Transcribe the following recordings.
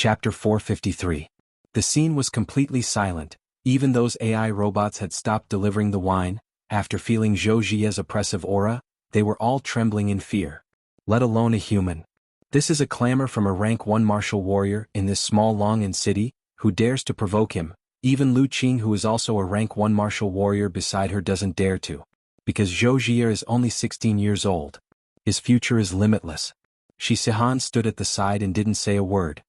Chapter 453. The scene was completely silent. Even those AI robots had stopped delivering the wine. After feeling Zhou Jie's oppressive aura, they were all trembling in fear. Let alone a human. This is a clamor from a rank 1 martial warrior in this small Long'an city, who dares to provoke him. Even Lu Qing, who is also a rank 1 martial warrior beside her, doesn't dare to. Because Zhou Jie is only 16 years old. His future is limitless. Xianxia stood at the side and didn't say a word.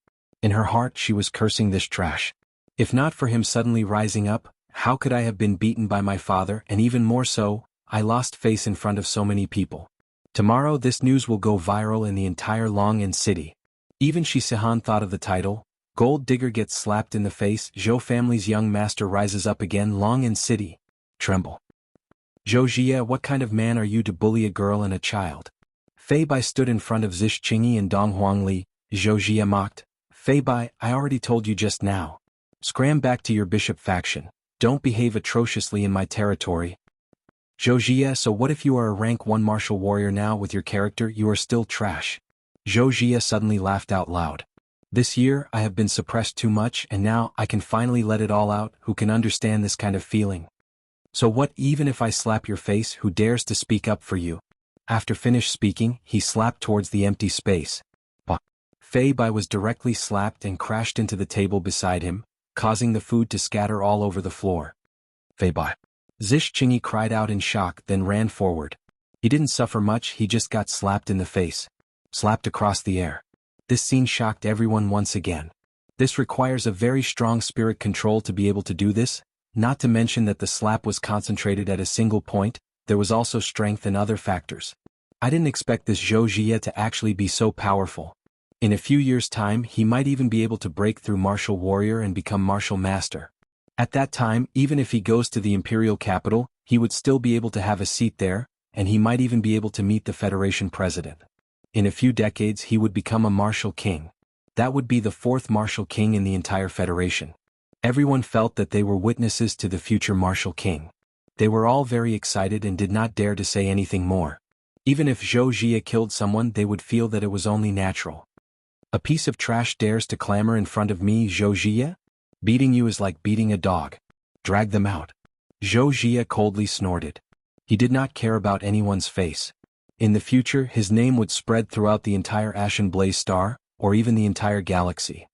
In her heart she was cursing this trash. If not for him suddenly rising up, how could I have been beaten by my father, and even more so, I lost face in front of so many people. Tomorrow this news will go viral in the entire Long'an city. Even Xianxia thought of the title. Gold digger gets slapped in the face. Zhou family's young master rises up again. Long'an city. Tremble. Zhou Jie, what kind of man are you to bully a girl and a child? Fei Bai stood in front of Zhixingyi and Dong Huangli. Zhou Jie mocked. Fei Bai, I already told you just now. Scram back to your bishop faction. Don't behave atrociously in my territory. Zhou Jie, so what if you are a rank 1 martial warrior now? With your character you are still trash. Zhou Jie suddenly laughed out loud. This year I have been suppressed too much, and now I can finally let it all out. Who can understand this kind of feeling? So what, even if I slap your face? Who dares to speak up for you? After finished speaking, he slapped towards the empty space. Fei Bai was directly slapped and crashed into the table beside him, causing the food to scatter all over the floor. Fei Bai. Zhixingyi cried out in shock, then ran forward. He didn't suffer much, he just got slapped in the face. Slapped across the air. This scene shocked everyone once again. This requires a very strong spirit control to be able to do this, not to mention that the slap was concentrated at a single point. There was also strength and other factors. I didn't expect this Zhou Jie to actually be so powerful. In a few years' time he might even be able to break through martial warrior and become martial master. At that time, even if he goes to the imperial capital, he would still be able to have a seat there, and he might even be able to meet the Federation president. In a few decades he would become a martial king. That would be the 4th martial king in the entire Federation. Everyone felt that they were witnesses to the future martial king. They were all very excited and did not dare to say anything more. Even if Zhou Jie killed someone, they would feel that it was only natural. A piece of trash dares to clamor in front of me, Zhou Jie? Beating you is like beating a dog. Drag them out. Zhou Jie coldly snorted. He did not care about anyone's face. In the future his name would spread throughout the entire Ashen Blaze Star, or even the entire galaxy.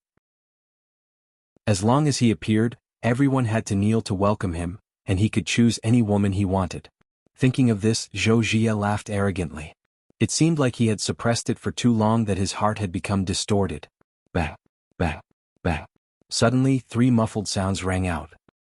As long as he appeared, everyone had to kneel to welcome him, and he could choose any woman he wanted. Thinking of this, Zhou Jie laughed arrogantly. It seemed like he had suppressed it for too long, that his heart had become distorted. Bang, bang, bang. Suddenly 3 muffled sounds rang out.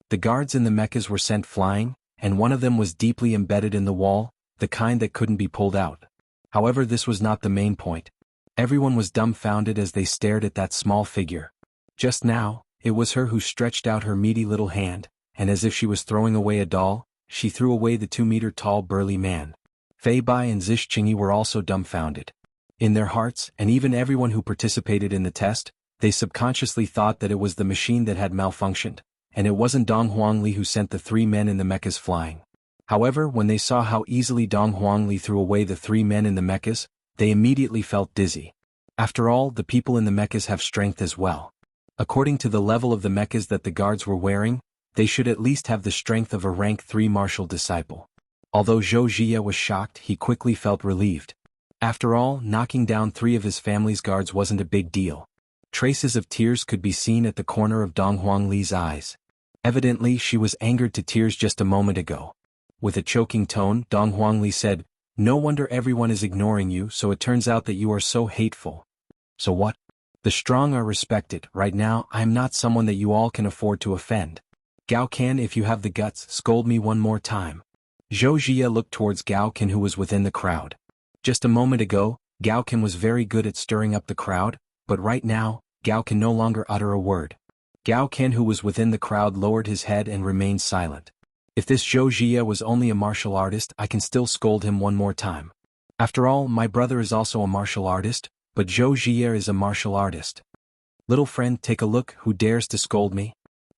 The guards in the mechas were sent flying, and one of them was deeply embedded in the wall, the kind that couldn't be pulled out. However, this was not the main point. Everyone was dumbfounded as they stared at that small figure. Just now, it was her who stretched out her meaty little hand, and as if she was throwing away a doll, she threw away the 2-meter-tall burly man. Fei Bai and Zhixingyi were also dumbfounded. In their hearts, and even everyone who participated in the test, they subconsciously thought that it was the machine that had malfunctioned, and it wasn't Dong Huangli who sent the 3 men in the mechas flying. However, when they saw how easily Dong Huangli threw away the 3 men in the mechas, they immediately felt dizzy. After all, the people in the mechas have strength as well. According to the level of the mechas that the guards were wearing, they should at least have the strength of a rank 3 martial disciple. Although Zhou Jie was shocked, he quickly felt relieved. After all, knocking down 3 of his family's guards wasn't a big deal. Traces of tears could be seen at the corner of Dong Huangli's eyes. Evidently she was angered to tears just a moment ago. With a choking tone, Dong Huangli said, "No wonder everyone is ignoring you, so it turns out that you are so hateful. So what? The strong are respected. Right now, I am not someone that you all can afford to offend. Gao Can, if you have the guts, scold me one more time." Zhou Jie looked towards Gao Can, who was within the crowd. Just a moment ago, Gao Can was very good at stirring up the crowd, but right now, Gao Can no longer utter a word. Gao Can, who was within the crowd, lowered his head and remained silent. If this Zhou Jie was only a martial artist, I can still scold him one more time. After all, my brother is also a martial artist, but Zhou Jie is a martial artist. Little friend, take a look, who dares to scold me?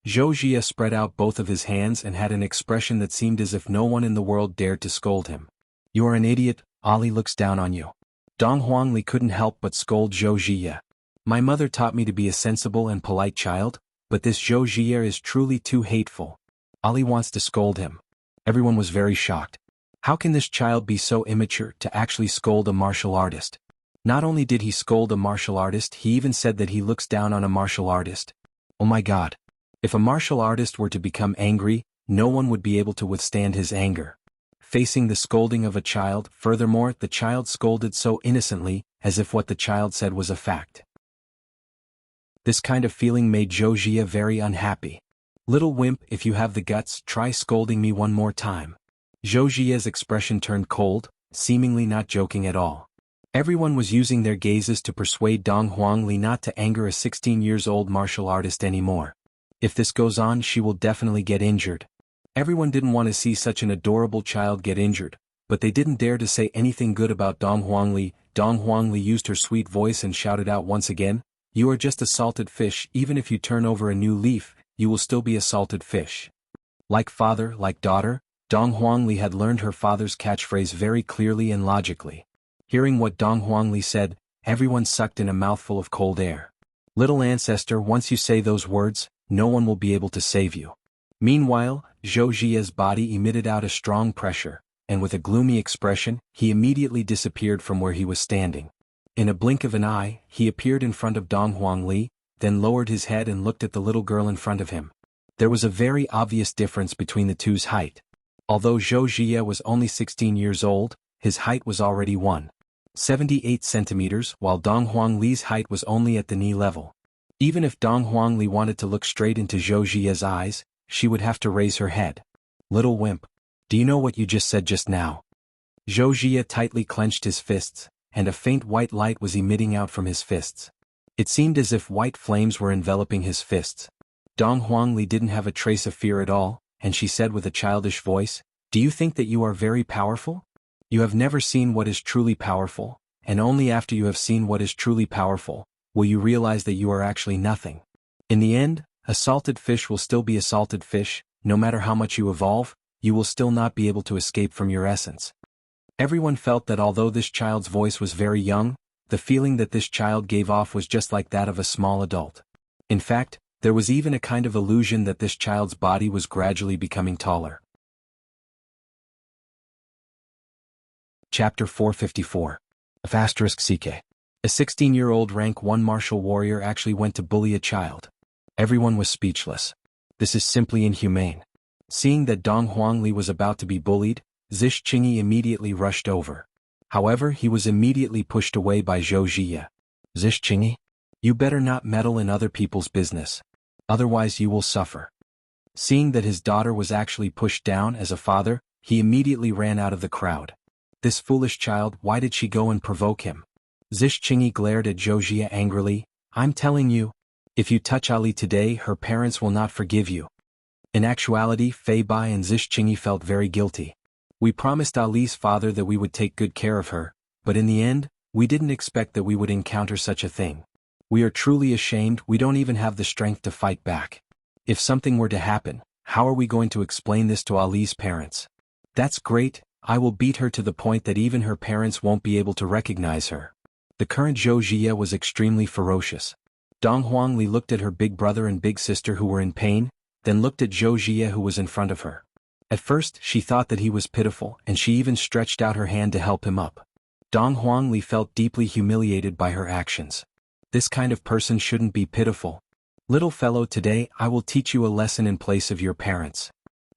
Zhou Jie spread out both of his hands and had an expression that seemed as if no one in the world dared to scold him. You are an idiot, Ali looks down on you. Dong Huangli couldn't help but scold Zhou Jie. My mother taught me to be a sensible and polite child, but this Zhou Jie is truly too hateful. Ali wants to scold him. Everyone was very shocked. How can this child be so immature to actually scold a martial artist? Not only did he scold a martial artist, he even said that he looks down on a martial artist. Oh my God. If a martial artist were to become angry, no one would be able to withstand his anger. Facing the scolding of a child, furthermore, the child scolded so innocently, as if what the child said was a fact. This kind of feeling made Zhou Jie very unhappy. Little wimp, if you have the guts, try scolding me one more time. Zhou Jie's expression turned cold, seemingly not joking at all. Everyone was using their gazes to persuade Dong Huangli not to anger a 16-year-old martial artist anymore. If this goes on, she will definitely get injured. Everyone didn't want to see such an adorable child get injured, but they didn't dare to say anything good about Dong Huangli. Dong Huangli used her sweet voice and shouted out once again, "You are just a salted fish. Even if you turn over a new leaf, you will still be a salted fish." Like father, like daughter, Dong Huangli had learned her father's catchphrase very clearly and logically. Hearing what Dong Huangli said, everyone sucked in a mouthful of cold air. Little ancestor, once you say those words, no one will be able to save you. Meanwhile, Zhou Jie's body emitted out a strong pressure, and with a gloomy expression, he immediately disappeared from where he was standing. In a blink of an eye, he appeared in front of Dong Huangli, then lowered his head and looked at the little girl in front of him. There was a very obvious difference between the two's height. Although Zhou Jie was only 16 years old, his height was already 1.78 centimeters, while Dong Huangli's height was only at the knee level. Even if Dong Huangli wanted to look straight into Zhou Jie's eyes, she would have to raise her head. Little wimp. Do you know what you just said just now? Zhou Jie tightly clenched his fists, and a faint white light was emitting out from his fists. It seemed as if white flames were enveloping his fists. Dong Huangli didn't have a trace of fear at all, and she said with a childish voice, "Do you think that you are very powerful? You have never seen what is truly powerful, and only after you have seen what is truly powerful, will you realize that you are actually nothing. In the end, a salted fish will still be a salted fish. No matter how much you evolve, you will still not be able to escape from your essence." Everyone felt that although this child's voice was very young, the feeling that this child gave off was just like that of a small adult. In fact, there was even a kind of illusion that this child's body was gradually becoming taller. Chapter 454. *CK. A 16-year-old rank 1 martial warrior actually went to bully a child. Everyone was speechless. This is simply inhumane. Seeing that Dong Huangli was about to be bullied, Xianxia immediately rushed over. However, he was immediately pushed away by Zhou Jie. "Xianxia, you better not meddle in other people's business. Otherwise you will suffer." Seeing that his daughter was actually pushed down as a father, he immediately ran out of the crowd. This foolish child, why did she go and provoke him? Xianxia glared at Zhou Jie angrily, "I'm telling you, if you touch Ali today, her parents will not forgive you." In actuality, Fei Bai and Xianxia felt very guilty. We promised Ali's father that we would take good care of her, but in the end, we didn't expect that we would encounter such a thing. We are truly ashamed. We don't even have the strength to fight back. If something were to happen, how are we going to explain this to Ali's parents? That's great, I will beat her to the point that even her parents won't be able to recognize her. The current Zhou Jie was extremely ferocious. Dong Huangli looked at her big brother and big sister who were in pain, then looked at Zhou Jie who was in front of her. At first, she thought that he was pitiful, and she even stretched out her hand to help him up. Dong Huangli felt deeply humiliated by her actions. This kind of person shouldn't be pitiful. "Little fellow, today I will teach you a lesson in place of your parents."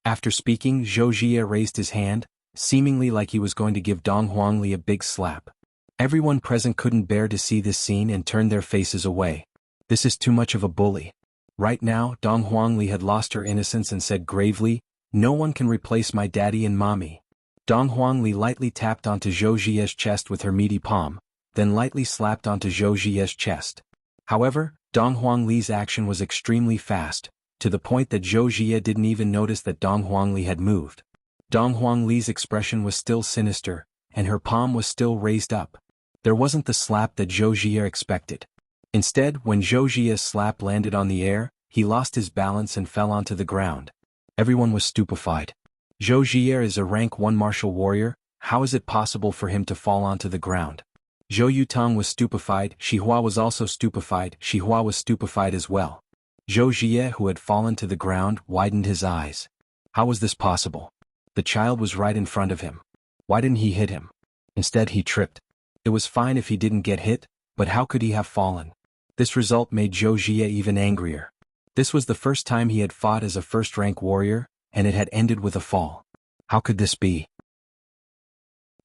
After speaking, Zhou Jie raised his hand, seemingly like he was going to give Dong Huangli a big slap. Everyone present couldn't bear to see this scene and turned their faces away. This is too much of a bully. Right now, Dong Huangli had lost her innocence and said gravely, "No one can replace my daddy and mommy." Dong Huangli lightly tapped onto Zhou Jie's chest with her meaty palm, then lightly slapped onto Zhou Jie's chest. However, Dong Huangli's action was extremely fast, to the point that Zhou Jie didn't even notice that Dong Huangli had moved. Dong Huangli's expression was still sinister, and her palm was still raised up. There wasn't the slap that Zhou Jie expected. Instead, when Zhou Jie's slap landed on the air, he lost his balance and fell onto the ground. Everyone was stupefied. Zhou Jie is a rank 1 martial warrior, how is it possible for him to fall onto the ground? Zhou Yutong was stupefied, Xihua was also stupefied, Xihua was stupefied as well. Zhou Jie, who had fallen to the ground, widened his eyes. How was this possible? The child was right in front of him. Why didn't he hit him? Instead he tripped. It was fine if he didn't get hit, but how could he have fallen? This result made Zhou Jie even angrier. This was the first time he had fought as a first-rank warrior, and it had ended with a fall. How could this be?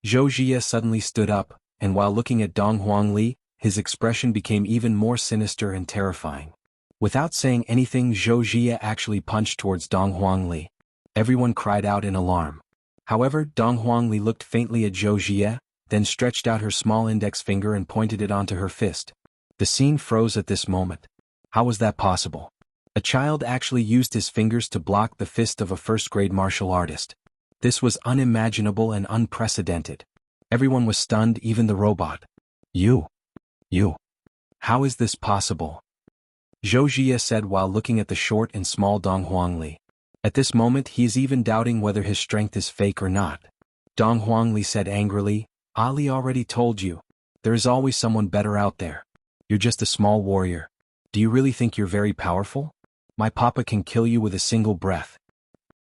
Zhou Jie suddenly stood up, and while looking at Dong Huangli, his expression became even more sinister and terrifying. Without saying anything, Zhou Jie actually punched towards Dong Huangli. Everyone cried out in alarm. However, Dong Huangli looked faintly at Zhou Jie, then stretched out her small index finger and pointed it onto her fist. The scene froze at this moment. How was that possible? A child actually used his fingers to block the fist of a first-grade martial artist. This was unimaginable and unprecedented. Everyone was stunned, even the robot. You. How is this possible? Zhou Jie said while looking at the short and small Dong Huangli. At this moment he is even doubting whether his strength is fake or not. Dong Huangli said angrily, Ali already told you. There is always someone better out there. You're just a small warrior. Do you really think you're very powerful? My papa can kill you with a single breath.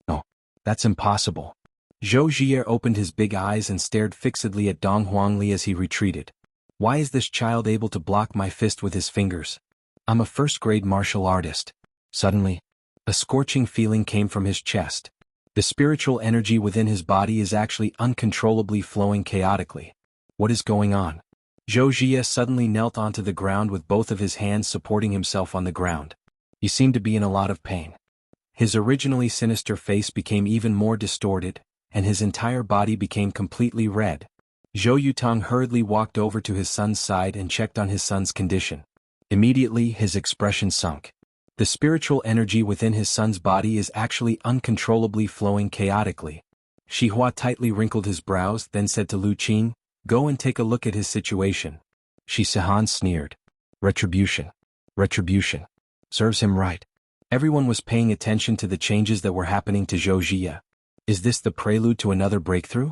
No, that's impossible. Zhou Jie opened his big eyes and stared fixedly at Dong Huangli as he retreated. Why is this child able to block my fist with his fingers? I'm a first-grade martial artist. Suddenly, a scorching feeling came from his chest. The spiritual energy within his body is actually uncontrollably flowing chaotically. What is going on? Zhou Jie suddenly knelt onto the ground with both of his hands supporting himself on the ground. He seemed to be in a lot of pain. His originally sinister face became even more distorted, and his entire body became completely red. Zhou Yutong hurriedly walked over to his son's side and checked on his son's condition. Immediately his expression sunk. The spiritual energy within his son's body is actually uncontrollably flowing chaotically. Xihua tightly wrinkled his brows, then said to Lu Qing, "Go and take a look at his situation." Xianxia sneered. Retribution. Retribution. Serves him right. Everyone was paying attention to the changes that were happening to Zhou Jie. Is this the prelude to another breakthrough?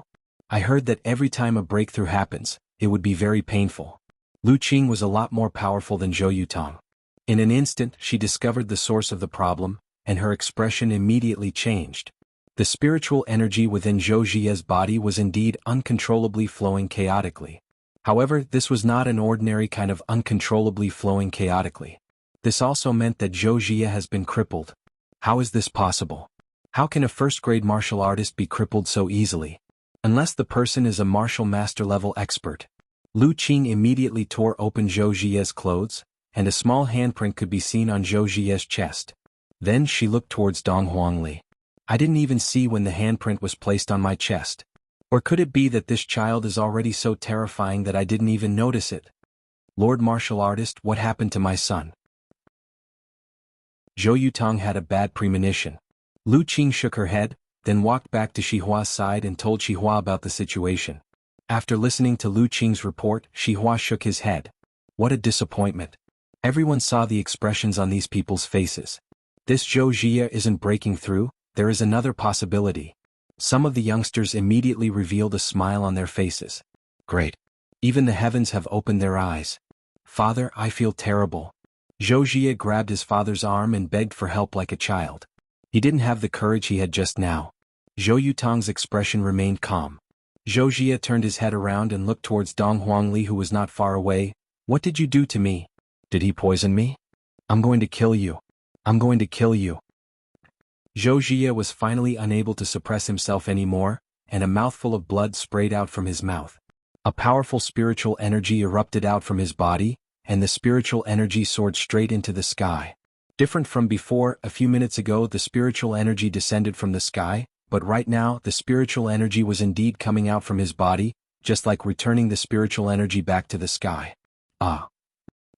I heard that every time a breakthrough happens, it would be very painful. Lu Qing was a lot more powerful than Zhou Yutong. In an instant, she discovered the source of the problem, and her expression immediately changed. The spiritual energy within Zhou Jie's body was indeed uncontrollably flowing chaotically. However, this was not an ordinary kind of uncontrollably flowing chaotically. This also meant that Zhou Jie has been crippled. How is this possible? How can a first-grade martial artist be crippled so easily? Unless the person is a martial master level expert. Lu Qing immediately tore open Zhou Jie's clothes, and a small handprint could be seen on Zhou Jie's chest. Then she looked towards Dong Huangli. I didn't even see when the handprint was placed on my chest. Or could it be that this child is already so terrifying that I didn't even notice it? Lord Martial Artist, what happened to my son? Zhou Yutong had a bad premonition. Lu Qing shook her head, then walked back to Xihua's side and told Xihua about the situation. After listening to Lu Qing's report, Xihua shook his head. What a disappointment. Everyone saw the expressions on these people's faces. This Zhou Jie isn't breaking through, there is another possibility. Some of the youngsters immediately revealed a smile on their faces. Great. Even the heavens have opened their eyes. Father, I feel terrible. Zhou Jie grabbed his father's arm and begged for help like a child. He didn't have the courage he had just now. Zhou Yutong's expression remained calm. Zhou Jie turned his head around and looked towards Dong Huangli, who was not far away. What did you do to me? Did he poison me? I'm going to kill you. I'm going to kill you. Zhou Jie was finally unable to suppress himself anymore, and a mouthful of blood sprayed out from his mouth. A powerful spiritual energy erupted out from his body, and the spiritual energy soared straight into the sky. Different from before, a few minutes ago the spiritual energy descended from the sky, but right now the spiritual energy was indeed coming out from his body, just like returning the spiritual energy back to the sky. Ah!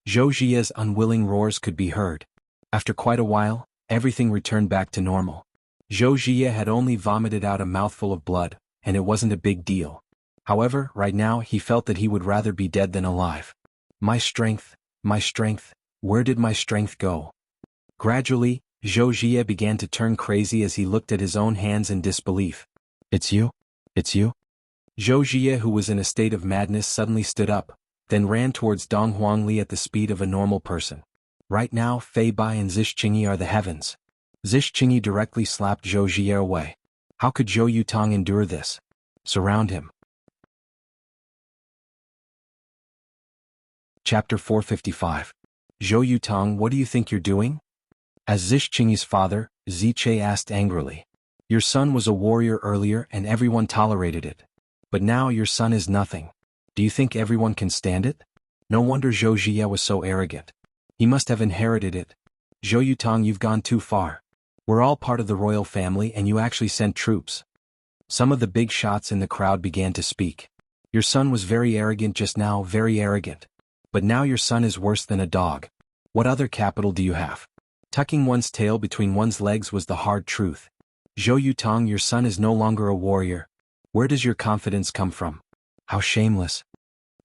Zhou Jie's unwilling roars could be heard. After quite a while, everything returned back to normal. Zhou Jie had only vomited out a mouthful of blood, and it wasn't a big deal. However, right now he felt that he would rather be dead than alive. My strength, where did my strength go? Gradually, Zhou Jie began to turn crazy as he looked at his own hands in disbelief. It's you? It's you? Zhou Jie, who was in a state of madness, suddenly stood up, then ran towards Dong Huangli at the speed of a normal person. Right now Fei Bai and Xianxia are the heavens. Xianxia directly slapped Zhou Jie away. How could Zhou Yutong endure this? Surround him. Chapter 455. Zhou Yutong, what do you think you're doing? As Xianxia's father, Ziche asked angrily. Your son was a warrior earlier and everyone tolerated it. But now your son is nothing. Do you think everyone can stand it? No wonder Zhou Jie was so arrogant. He must have inherited it. Zhou Yutong, you've gone too far. We're all part of the royal family and you actually sent troops. Some of the big shots in the crowd began to speak. Your son was very arrogant just now, very arrogant. But now your son is worse than a dog. What other capital do you have? Tucking one's tail between one's legs was the hard truth. Zhou Yutong, your son is no longer a warrior. Where does your confidence come from? How shameless.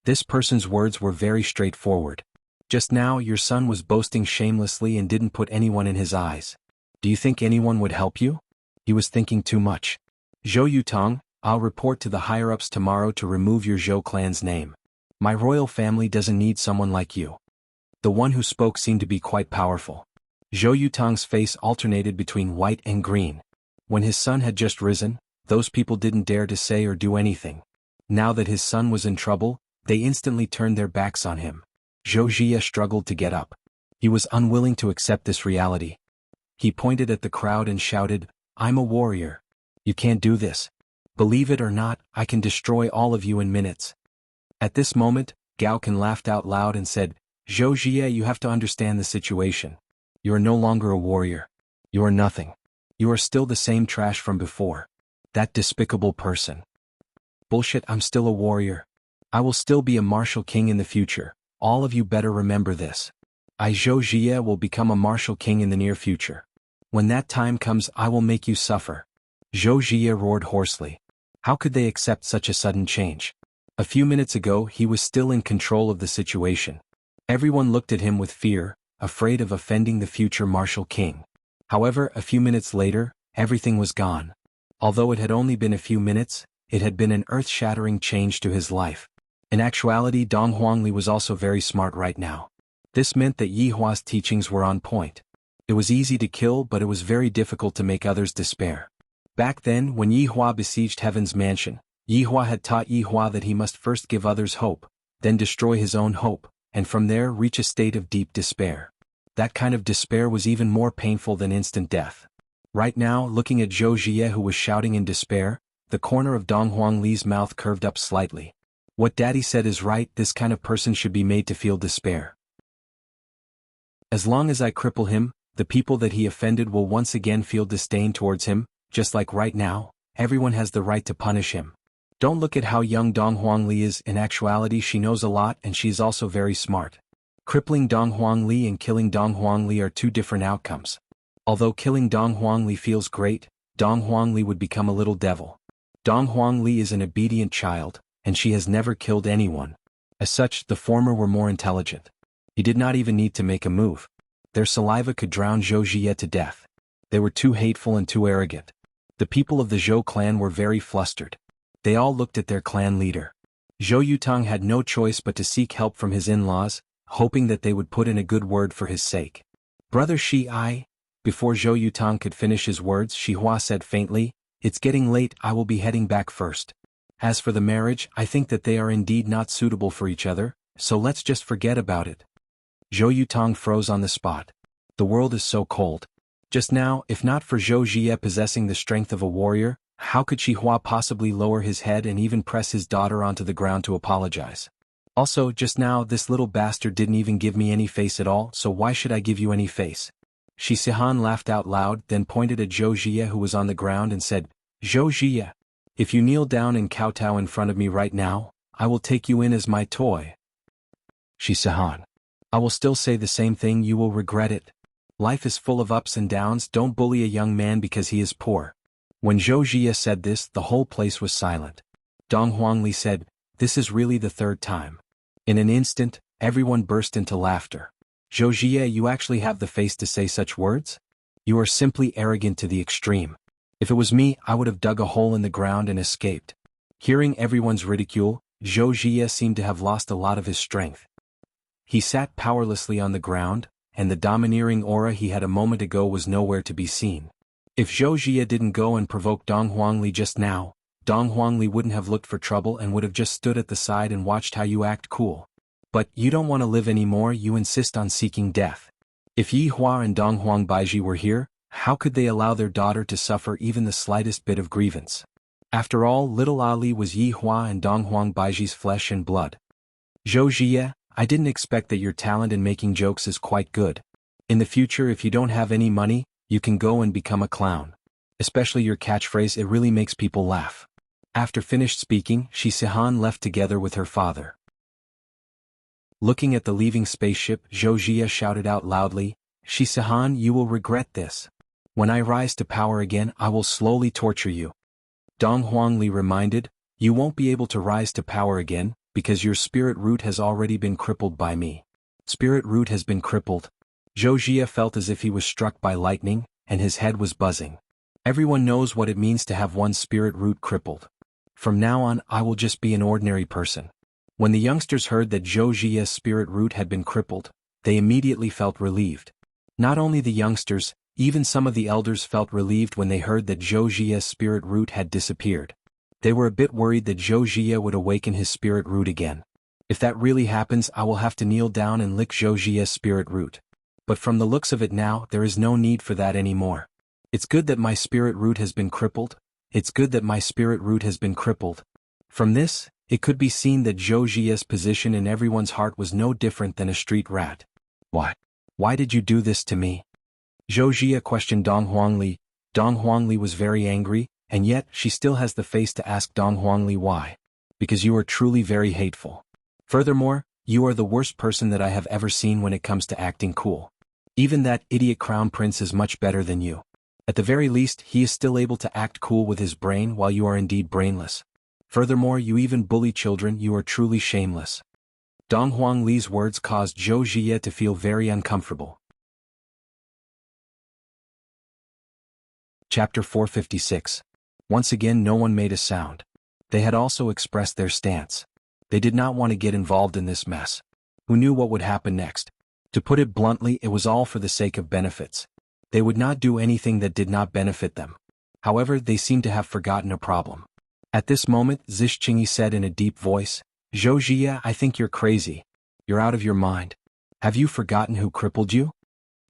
This person's words were very straightforward. Just now your son was boasting shamelessly and didn't put anyone in his eyes. Do you think anyone would help you? He was thinking too much. Zhou Yutong, I'll report to the higher-ups tomorrow to remove your Zhou clan's name. My royal family doesn't need someone like you. The one who spoke seemed to be quite powerful. Zhou Yutong's face alternated between white and green. When his son had just risen, those people didn't dare to say or do anything. Now that his son was in trouble, they instantly turned their backs on him. Zhou Jie struggled to get up. He was unwilling to accept this reality. He pointed at the crowd and shouted, I'm a warrior. You can't do this. Believe it or not, I can destroy all of you in minutes. At this moment, Gao Can laughed out loud and said, Zhou Jie, you have to understand the situation. You are no longer a warrior. You are nothing. You are still the same trash from before. That despicable person. Bullshit, I'm still a warrior. I will still be a martial king in the future. All of you better remember this. I, Zhou Jie, will become a martial king in the near future. When that time comes, I will make you suffer. Zhou Jie roared hoarsely. How could they accept such a sudden change? A few minutes ago he was still in control of the situation. Everyone looked at him with fear, afraid of offending the future martial king. However, a few minutes later, everything was gone. Although it had only been a few minutes, it had been an earth-shattering change to his life. In actuality, Dong Huangli was also very smart right now. This meant that Yihua's teachings were on point. It was easy to kill, but it was very difficult to make others despair. Back then, when Yihua besieged Heaven's mansion, Yihua had taught Yihua that he must first give others hope, then destroy his own hope, and from there reach a state of deep despair. That kind of despair was even more painful than instant death. Right now, looking at Zhou Jie, who was shouting in despair, the corner of Dong Huangli's mouth curved up slightly. What Daddy said is right, this kind of person should be made to feel despair. As long as I cripple him, the people that he offended will once again feel disdain towards him, just like right now, everyone has the right to punish him. Don't look at how young Dong Huangli is, in actuality she knows a lot and she's also very smart. Crippling Dong Huangli and killing Dong Huangli are two different outcomes. Although killing Dong Huangli feels great, Dong Huangli would become a little devil. Dong Huangli is an obedient child, and she has never killed anyone. As such, the former were more intelligent. He did not even need to make a move. Their saliva could drown Zhou Jie to death. They were too hateful and too arrogant. The people of the Zhou clan were very flustered. They all looked at their clan leader. Zhou Yutong had no choice but to seek help from his in-laws, hoping that they would put in a good word for his sake. Brother Shi. Before Zhou Yutong could finish his words, Xihua said faintly, It's getting late, I will be heading back first. As for the marriage, I think that they are indeed not suitable for each other, so let's just forget about it. Zhou Yutong froze on the spot. The world is so cold. Just now, if not for Zhou Jie possessing the strength of a warrior, how could Xihua possibly lower his head and even press his daughter onto the ground to apologize? Also, just now, this little bastard didn't even give me any face at all, so why should I give you any face? Xianhuan laughed out loud, then pointed at Zhou Jie, who was on the ground, and said, Zhou Jie, if you kneel down and kowtow in front of me right now, I will take you in as my toy. Xianhuan, I will still say the same thing, you will regret it. Life is full of ups and downs, don't bully a young man because he is poor. When Zhou Jie said this, the whole place was silent. Dong Huangli said, This is really the third time. In an instant, everyone burst into laughter. Zhou Jie, you actually have the face to say such words? You are simply arrogant to the extreme. If it was me, I would have dug a hole in the ground and escaped. Hearing everyone's ridicule, Zhou Jie seemed to have lost a lot of his strength. He sat powerlessly on the ground, and the domineering aura he had a moment ago was nowhere to be seen. If Zhou Jie didn't go and provoke Dong Huangli just now, Dong Huangli wouldn't have looked for trouble and would have just stood at the side and watched how you act cool. But you don't want to live anymore, you insist on seeking death. If Yi Hua and Dong Huang Baiji were here, how could they allow their daughter to suffer even the slightest bit of grievance? After all, little Ali was Yi Hua and Dong Huang Baiji's flesh and blood. Zhou Jie, I didn't expect that your talent in making jokes is quite good. In the future, if you don't have any money, you can go and become a clown. Especially your catchphrase, it really makes people laugh. After finished speaking, xianxia left together with her father. Looking at the leaving spaceship, Zhou Jie shouted out loudly, "Xianxia, you will regret this. When I rise to power again, I will slowly torture you." Dong Huangli reminded, "You won't be able to rise to power again, because your spirit root has already been crippled by me." Spirit root has been crippled. Zhou Jie felt as if he was struck by lightning, and his head was buzzing. Everyone knows what it means to have one's spirit root crippled. From now on, I will just be an ordinary person. When the youngsters heard that Zhou Jie's spirit root had been crippled, they immediately felt relieved. Not only the youngsters, even some of the elders felt relieved when they heard that Zhou Jie's spirit root had disappeared. They were a bit worried that Zhou Jie would awaken his spirit root again. If that really happens, I will have to kneel down and lick Zhou Jie's spirit root. But from the looks of it now, there is no need for that anymore. It's good that my spirit root has been crippled. It's good that my spirit root has been crippled. From this, it could be seen that Zhou Jie's position in everyone's heart was no different than a street rat. Why? Why did you do this to me? Zhou Jie questioned Dong Huangli. Dong Huangli was very angry, and yet she still has the face to ask Dong Huangli why. Because you are truly very hateful. Furthermore, you are the worst person that I have ever seen when it comes to acting cool. Even that idiot crown prince is much better than you. At the very least, he is still able to act cool with his brain while you are indeed brainless. Furthermore, you even bully children, you are truly shameless. Dong Huangli's words caused Zhou Jie to feel very uncomfortable. Chapter 456. Once again no one made a sound. They had also expressed their stance. They did not want to get involved in this mess. Who knew what would happen next? To put it bluntly, it was all for the sake of benefits. They would not do anything that did not benefit them. However, they seemed to have forgotten a problem. At this moment, Zhixingyi said in a deep voice, "Zhou Jie, I think you're crazy. You're out of your mind. Have you forgotten who crippled you?"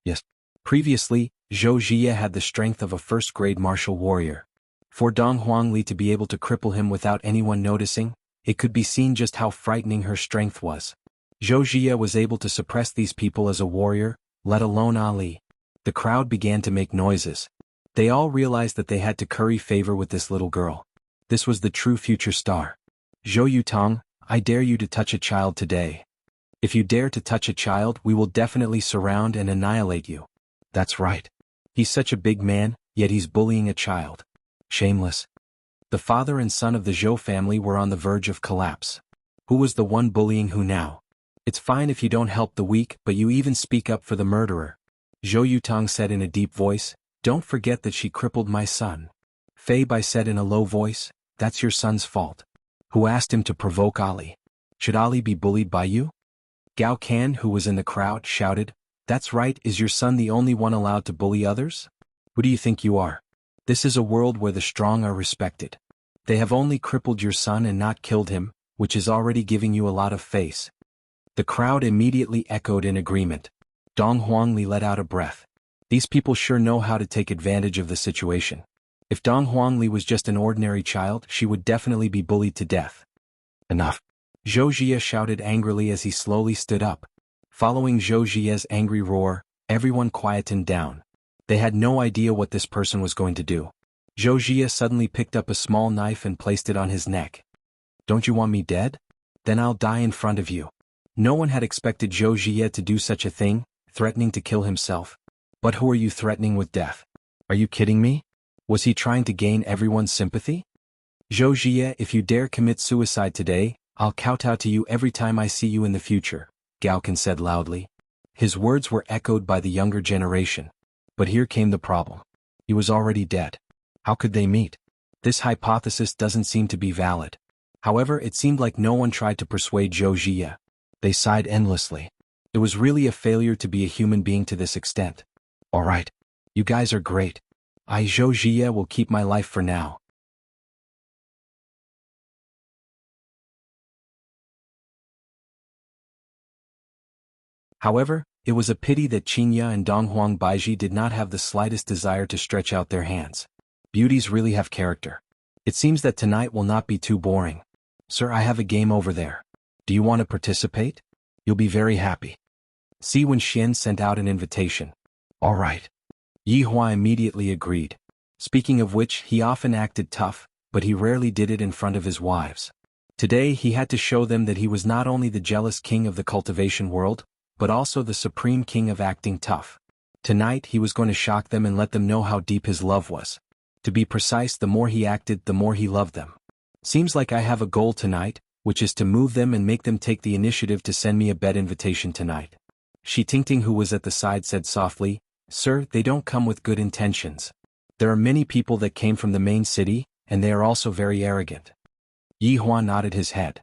Yes. Previously, Zhou Jie had the strength of a first-grade martial warrior. For Dong Huangli to be able to cripple him without anyone noticing, it could be seen just how frightening her strength was. Zhou Jie was able to suppress these people as a warrior, let alone Ali. The crowd began to make noises. They all realized that they had to curry favor with this little girl. This was the true future star. Zhou Yutong, I dare you to touch a child today. If you dare to touch a child, we will definitely surround and annihilate you. That's right. He's such a big man, yet he's bullying a child. Shameless. The father and son of the Zhou family were on the verge of collapse. Who was the one bullying who now? It's fine if you don't help the weak, but you even speak up for the murderer. Zhou Yutong said in a deep voice, "Don't forget that she crippled my son." Fei Bai said in a low voice, "That's your son's fault. Who asked him to provoke Ali? Should Ali be bullied by you?" Gao Kan, who was in the crowd, shouted, "That's right, is your son the only one allowed to bully others? Who do you think you are? This is a world where the strong are respected. They have only crippled your son and not killed him, which is already giving you a lot of face." The crowd immediately echoed in agreement. Dong Huangli let out a breath. These people sure know how to take advantage of the situation. If Dong Huangli was just an ordinary child, she would definitely be bullied to death. Enough. Zhou Jie shouted angrily as he slowly stood up. Following Zhou Jie's angry roar, everyone quietened down. They had no idea what this person was going to do. Zhou Jie suddenly picked up a small knife and placed it on his neck. "Don't you want me dead? Then I'll die in front of you." No one had expected Zhou Jie to do such a thing, threatening to kill himself. But who are you threatening with death? Are you kidding me? Was he trying to gain everyone's sympathy? "Zhou Jie, if you dare commit suicide today, I'll kowtow to you every time I see you in the future," Gao Kan said loudly. His words were echoed by the younger generation. But here came the problem. He was already dead. How could they meet? This hypothesis doesn't seem to be valid. However, it seemed like no one tried to persuade Zhou. They sighed endlessly. It was really a failure to be a human being to this extent. Alright. You guys are great. Zhou will keep my life for now. However, it was a pity that Xianxia and Donghuang Baiji did not have the slightest desire to stretch out their hands. Beauties really have character. It seems that tonight will not be too boring. Sir, I have a game over there. Do you want to participate? You'll be very happy. See when Xian sent out an invitation. All right. Yi Hua immediately agreed. Speaking of which, he often acted tough, but he rarely did it in front of his wives. Today he had to show them that he was not only the jealous king of the cultivation world, but also the supreme king of acting tough. Tonight he was going to shock them and let them know how deep his love was. To be precise, the more he acted, the more he loved them. Seems like I have a goal tonight, which is to move them and make them take the initiative to send me a bed invitation tonight. Shi Tingting, who was at the side, said softly, Sir, they don't come with good intentions. There are many people that came from the main city, and they are also very arrogant. Yi Hua nodded his head.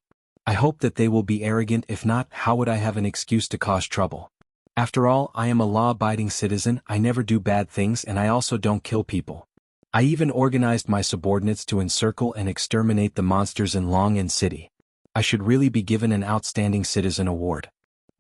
I hope that they will be arrogant. If not, how would I have an excuse to cause trouble? After all, I am a law-abiding citizen, I never do bad things, and I also don't kill people. I even organized my subordinates to encircle and exterminate the monsters in Long City. I should really be given an Outstanding Citizen award.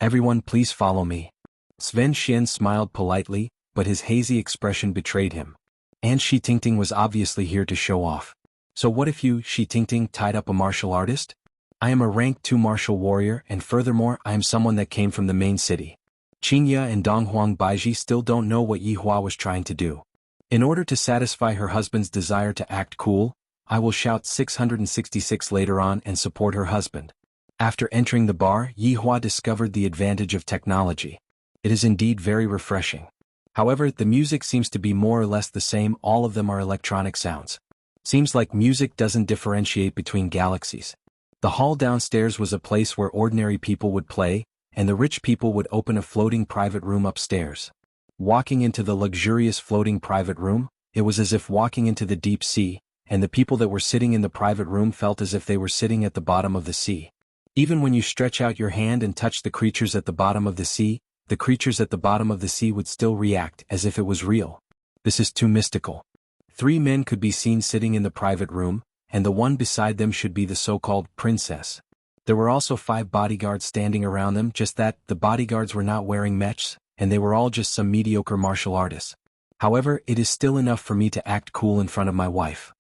Everyone, please follow me. Sven Xian smiled politely, but his hazy expression betrayed him. And Shi Tingting was obviously here to show off. So what if you, Shi Tingting, tied up a martial artist? I am a rank 2 martial warrior, and furthermore I am someone that came from the main city. Xianxia and Donghuang Baiji still don't know what Yi Hua was trying to do. In order to satisfy her husband's desire to act cool, I will shout 666 later on and support her husband. After entering the bar, Yi Hua discovered the advantage of technology. It is indeed very refreshing. However, the music seems to be more or less the same, all of them are electronic sounds. Seems like music doesn't differentiate between galaxies. The hall downstairs was a place where ordinary people would play, and the rich people would open a floating private room upstairs. Walking into the luxurious floating private room, it was as if walking into the deep sea, and the people that were sitting in the private room felt as if they were sitting at the bottom of the sea. Even when you stretch out your hand and touch the creatures at the bottom of the sea, the creatures at the bottom of the sea would still react as if it was real. This is too mystical. 3 men could be seen sitting in the private room, and the one beside them should be the so-called princess. There were also 5 bodyguards standing around them, just that, the bodyguards were not wearing mechs, and they were all just some mediocre martial artists. However, it is still enough for me to act cool in front of my wife.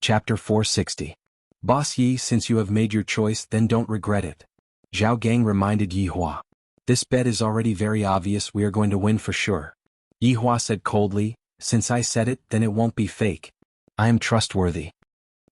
Chapter 460. Boss Yi, since you have made your choice, then don't regret it. Zhao Gang reminded Yi Hua. This bet is already very obvious, we are going to win for sure. Yi Hua said coldly, since I said it, then it won't be fake. I am trustworthy.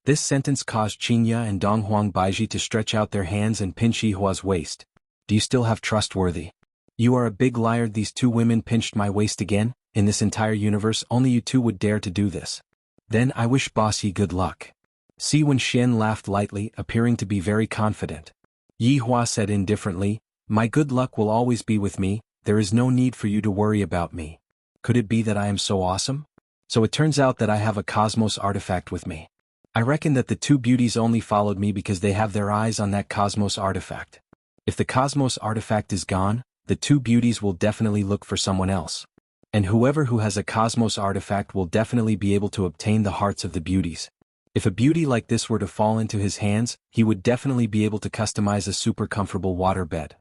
This sentence caused Xianxia and Donghuang Baiji to stretch out their hands and pinch Yi Hua's waist. Do you still have trustworthy? You are a big liar. These 2 women pinched my waist again. In this entire universe, only you 2 would dare to do this. Then I wish Boss Yi good luck. See when Xian laughed lightly, appearing to be very confident. Yi Hua said indifferently, my good luck will always be with me, there is no need for you to worry about me. Could it be that I am so awesome? So it turns out that I have a cosmos artifact with me. I reckon that the 2 beauties only followed me because they have their eyes on that cosmos artifact. If the cosmos artifact is gone, the 2 beauties will definitely look for someone else. And whoever who has a cosmos artifact will definitely be able to obtain the hearts of the beauties. If a beauty like this were to fall into his hands, he would definitely be able to customize a super comfortable waterbed.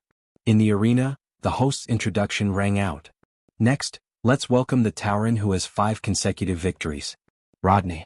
In the arena, the host's introduction rang out. Next, let's welcome the Tauren who has 5 consecutive victories. Rodney.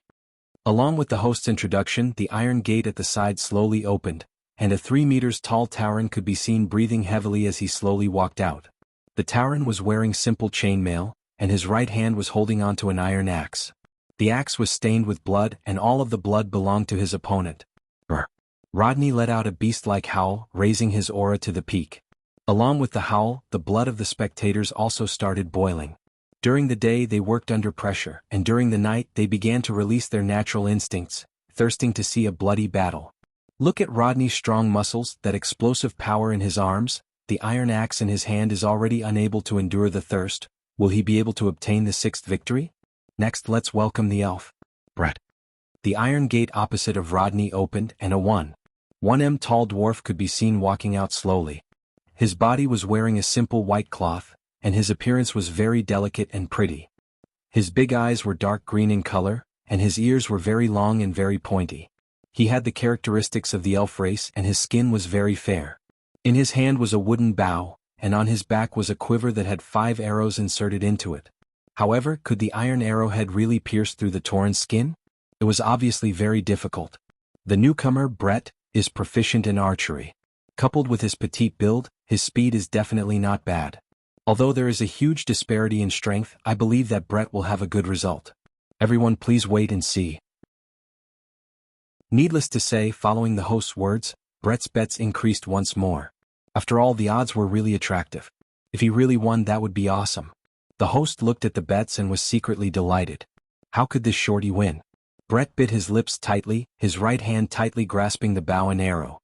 Along with the host's introduction, the iron gate at the side slowly opened, and a 3 meters tall Tauren could be seen breathing heavily as he slowly walked out. The Tauren was wearing simple chainmail, and his right hand was holding onto an iron axe. The axe was stained with blood, and all of the blood belonged to his opponent. Brr. Rodney let out a beast-like howl, raising his aura to the peak. Along with the howl, the blood of the spectators also started boiling. During the day they worked under pressure, and during the night they began to release their natural instincts, thirsting to see a bloody battle. Look at Rodney's strong muscles, that explosive power in his arms, the iron axe in his hand is already unable to endure the thirst. Will he be able to obtain the 6th victory? Next, let's welcome the elf, Brett. The iron gate opposite of Rodney opened and a 1m tall dwarf could be seen walking out slowly. His body was wearing a simple white cloth, and his appearance was very delicate and pretty. His big eyes were dark green in color, and his ears were very long and very pointy. He had the characteristics of the elf race and his skin was very fair. In his hand was a wooden bow, and on his back was a quiver that had 5 arrows inserted into it. However, could the iron arrowhead really pierce through the torn skin? It was obviously very difficult. The newcomer, Brett, is proficient in archery. Coupled with his petite build, his speed is definitely not bad. Although there is a huge disparity in strength, I believe that Brett will have a good result. Everyone please wait and see. Needless to say, following the host's words, Brett's bets increased once more. After all, the odds were really attractive. If he really won, that would be awesome. The host looked at the bets and was secretly delighted. How could this shorty win? Brett bit his lips tightly, his right hand tightly grasping the bow and arrow.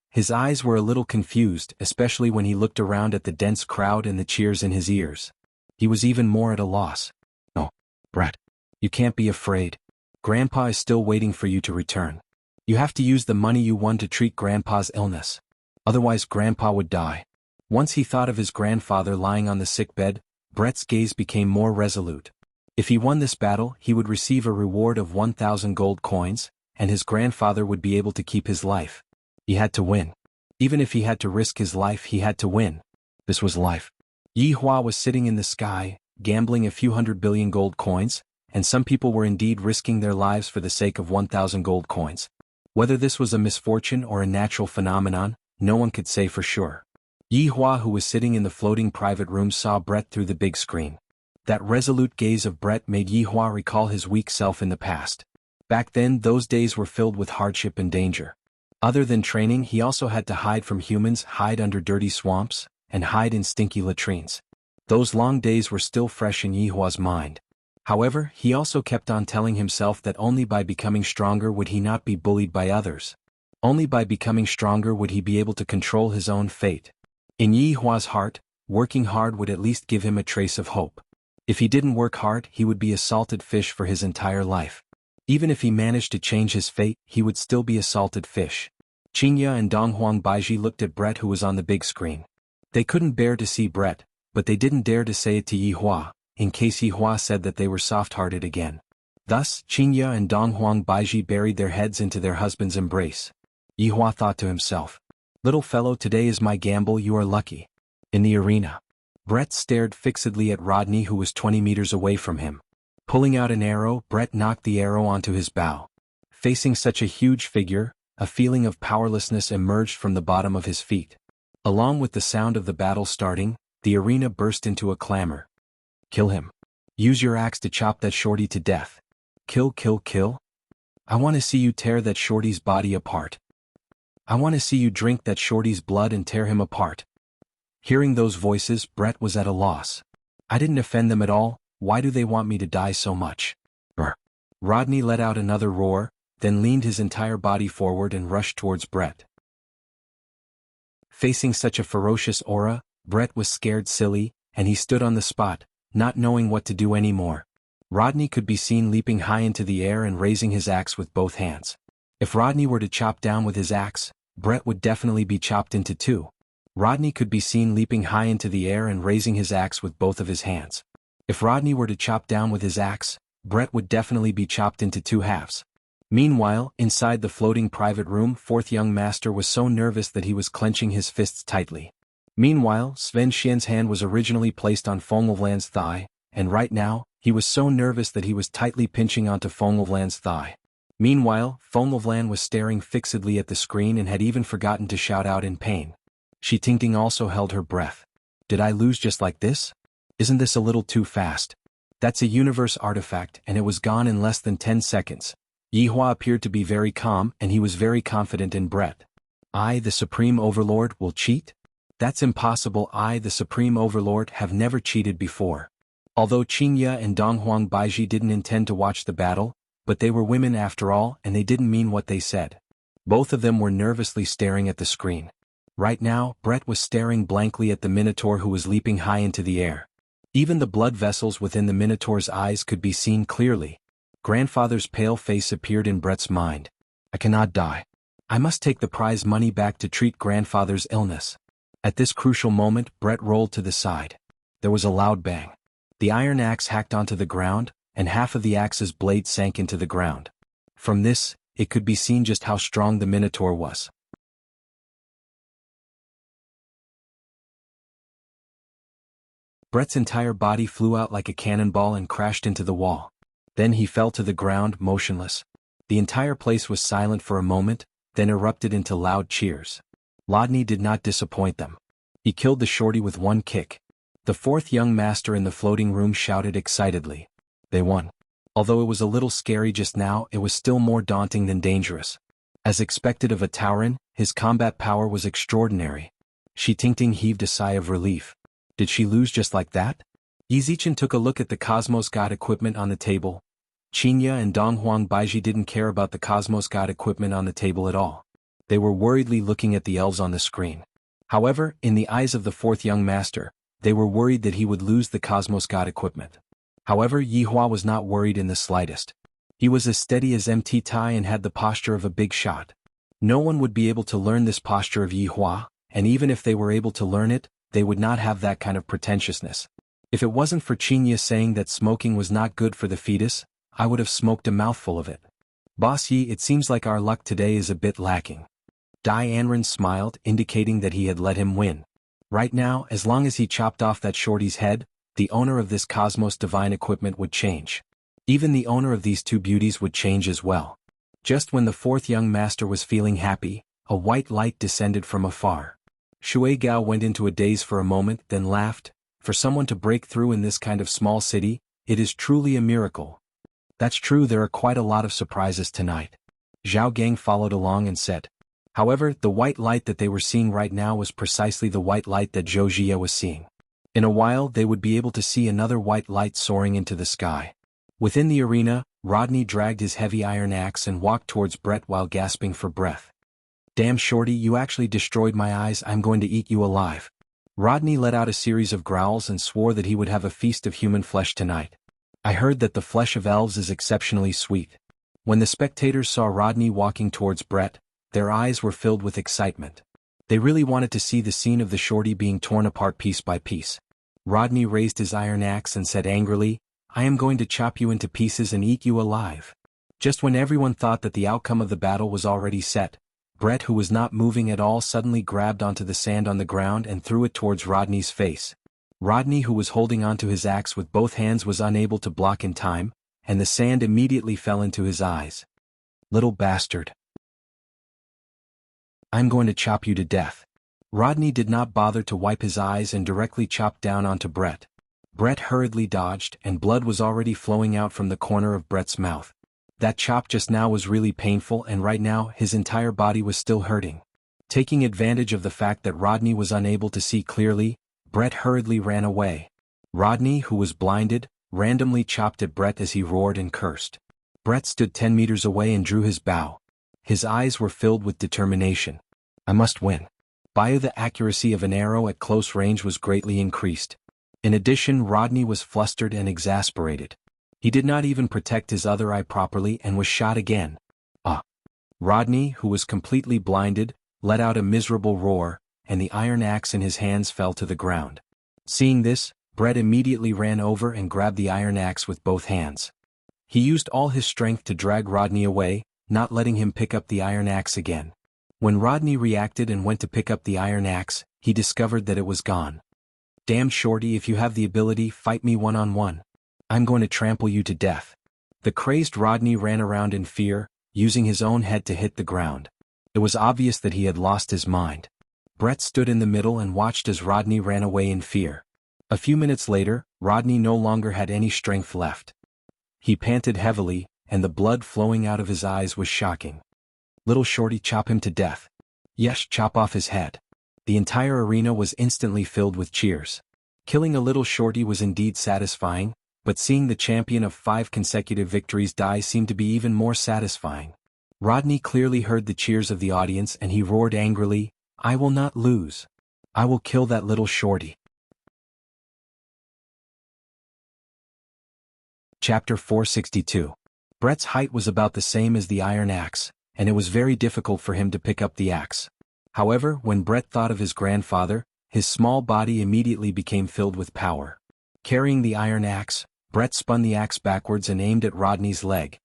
His eyes were a little confused, especially when he looked around at the dense crowd and the cheers in his ears. He was even more at a loss. "Oh, Brett, you can't be afraid. Grandpa is still waiting for you to return. You have to use the money you won to treat Grandpa's illness. Otherwise Grandpa would die." Once he thought of his grandfather lying on the sickbed, Brett's gaze became more resolute. If he won this battle, he would receive a reward of 1,000 gold coins, and his grandfather would be able to keep his life. He had to win. Even if he had to risk his life, he had to win. This was life. Yihua was sitting in the sky, gambling a few 100 billion gold coins, and some people were indeed risking their lives for the sake of 1,000 gold coins. Whether this was a misfortune or a natural phenomenon, no one could say for sure. Yihua, who was sitting in the floating private room, saw Brett through the big screen. That resolute gaze of Brett made Yihua recall his weak self in the past. Back then, those days were filled with hardship and danger. Other than training, he also had to hide from humans, hide under dirty swamps, and hide in stinky latrines. Those long days were still fresh in Yihua's mind. However, he also kept on telling himself that only by becoming stronger would he not be bullied by others. Only by becoming stronger would he be able to control his own fate. In Yihua's heart, working hard would at least give him a trace of hope. If he didn't work hard, he would be a salted fish for his entire life. Even if he managed to change his fate, he would still be a salted fish. Xianxia and Donghuang Baiji looked at Brett, who was on the big screen. They couldn't bear to see Brett, but they didn't dare to say it to Yihua, in case Yihua said that they were soft-hearted again. Thus, Xianxia and Donghuang Baiji buried their heads into their husband's embrace. Yihua thought to himself, "Little fellow, today is my gamble, you are lucky." In the arena, Brett stared fixedly at Rodney, who was 20 meters away from him. Pulling out an arrow, Brett knocked the arrow onto his bow. Facing such a huge figure, a feeling of powerlessness emerged from the bottom of his feet. Along with the sound of the battle starting, the arena burst into a clamor. "Kill him. Use your axe to chop that shorty to death. Kill, kill, kill. I want to see you tear that shorty's body apart. I want to see you drink that shorty's blood and tear him apart." Hearing those voices, Brett was at a loss. "I didn't offend them at all. Why do they want me to die so much?" Brr. Rodney let out another roar, then leaned his entire body forward and rushed towards Brett. Facing such a ferocious aura, Brett was scared silly, and he stood on the spot, not knowing what to do anymore. Rodney could be seen leaping high into the air and raising his axe with both hands. If Rodney were to chop down with his axe, Brett would definitely be chopped into two. Rodney could be seen leaping high into the air and raising his axe with both of his hands. If Rodney were to chop down with his axe, Brett would definitely be chopped into two halves. Meanwhile, inside the floating private room, fourth young master was so nervous that he was clenching his fists tightly. Meanwhile, Sven Xian's hand was originally placed on Fenglevland's thigh, and right now, he was so nervous that he was tightly pinching onto Fenglevland's thigh. Meanwhile, Fenglevland was staring fixedly at the screen and had even forgotten to shout out in pain. Xitingting also held her breath. "Did I lose just like this? Isn't this a little too fast? That's a universe artifact, and it was gone in less than 10 seconds. Yihua appeared to be very calm, and he was very confident in Brett. "I, the Supreme Overlord, will cheat? That's impossible. I, the Supreme Overlord, have never cheated before." Although Xianxia and Donghuang Baiji didn't intend to watch the battle, But they were women after all, and they didn't mean what they said. Both of them were nervously staring at the screen. Right now, Brett was staring blankly at the Minotaur who was leaping high into the air. Even the blood vessels within the Minotaur's eyes could be seen clearly. Grandfather's pale face appeared in Brett's mind. I cannot die. I must take the prize money back to treat grandfather's illness. At this crucial moment, Brett rolled to the side. There was a loud bang. The iron axe hacked onto the ground, and half of the axe's blade sank into the ground. From this, it could be seen just how strong the Minotaur was. Brett's entire body flew out like a cannonball and crashed into the wall. Then he fell to the ground, motionless. The entire place was silent for a moment, then erupted into loud cheers. Lodney did not disappoint them. He killed the shorty with one kick. The fourth young master in the floating room shouted excitedly. They won. Although it was a little scary just now, it was still more daunting than dangerous. As expected of a Tauren, his combat power was extraordinary. Shi Tingting heaved a sigh of relief. Did she lose just like that? Yizichen took a look at the Cosmos God equipment on the table. Xianxia and Donghuang Baiji didn't care about the Cosmos God equipment on the table at all. They were worriedly looking at the elves on the screen. However, in the eyes of the fourth young master, they were worried that he would lose the Cosmos God equipment. However, Yihua was not worried in the slightest. He was as steady as MT Tai and had the posture of a big shot. No one would be able to learn this posture of Yihua, and even if they were able to learn it, they would not have that kind of pretentiousness. If it wasn't for Xianxia saying that smoking was not good for the fetus, I would have smoked a mouthful of it. Boss Yi, it seems like our luck today is a bit lacking. Dai Anren smiled, indicating that he had let him win. Right now, as long as he chopped off that shorty's head, the owner of this Cosmos Divine equipment would change. Even the owner of these two beauties would change as well. Just when the fourth young master was feeling happy, a white light descended from afar. Shui Gao went into a daze for a moment, then laughed. For someone to break through in this kind of small city, it is truly a miracle. That's true, there are quite a lot of surprises tonight. Zhao Gang followed along and said. However, the white light that they were seeing right now was precisely the white light that Zhou Jia was seeing. In a while they would be able to see another white light soaring into the sky. Within the arena, Rodney dragged his heavy iron axe and walked towards Brett while gasping for breath. Damn shorty, you actually destroyed my eyes, I'm going to eat you alive. Rodney let out a series of growls and swore that he would have a feast of human flesh tonight. I heard that the flesh of elves is exceptionally sweet. When the spectators saw Rodney walking towards Brett, their eyes were filled with excitement. They really wanted to see the scene of the shorty being torn apart piece by piece. Rodney raised his iron axe and said angrily, I am going to chop you into pieces and eat you alive. Just when everyone thought that the outcome of the battle was already set, Brett, who was not moving at all, suddenly grabbed onto the sand on the ground and threw it towards Rodney's face. Rodney, who was holding onto his axe with both hands, was unable to block in time, and the sand immediately fell into his eyes. Little bastard. I'm going to chop you to death. Rodney did not bother to wipe his eyes and directly chopped down onto Brett. Brett hurriedly dodged, and blood was already flowing out from the corner of Brett's mouth. That chop just now was really painful, and right now his entire body was still hurting. Taking advantage of the fact that Rodney was unable to see clearly, Brett hurriedly ran away. Rodney, who was blinded, randomly chopped at Brett as he roared and cursed. Brett stood 10 meters away and drew his bow. His eyes were filled with determination. I must win. By the accuracy of an arrow at close range was greatly increased. In addition, Rodney was flustered and exasperated. He did not even protect his other eye properly and was shot again. Rodney, who was completely blinded, let out a miserable roar, and the iron axe in his hands fell to the ground. Seeing this, Brett immediately ran over and grabbed the iron axe with both hands. He used all his strength to drag Rodney away, not letting him pick up the iron axe again. When Rodney reacted and went to pick up the iron axe, he discovered that it was gone. Damn shorty, if you have the ability, fight me one-on-one. I'm going to trample you to death. The crazed Rodney ran around in fear, using his own head to hit the ground. It was obvious that he had lost his mind. Brett stood in the middle and watched as Rodney ran away in fear. A few minutes later, Rodney no longer had any strength left. He panted heavily, and the blood flowing out of his eyes was shocking. Little shorty, chop him to death. Yes, chop off his head. The entire arena was instantly filled with cheers. Killing a little shorty was indeed satisfying, but seeing the champion of 5 consecutive victories die seemed to be even more satisfying. Rodney clearly heard the cheers of the audience and he roared angrily, "I will not lose. I will kill that little shorty." Chapter 462. Brett's height was about the same as the iron axe, and it was very difficult for him to pick up the axe. However, when Brett thought of his grandfather, his small body immediately became filled with power. Carrying the iron axe, Brett spun the axe backwards and aimed at Rodney's leg.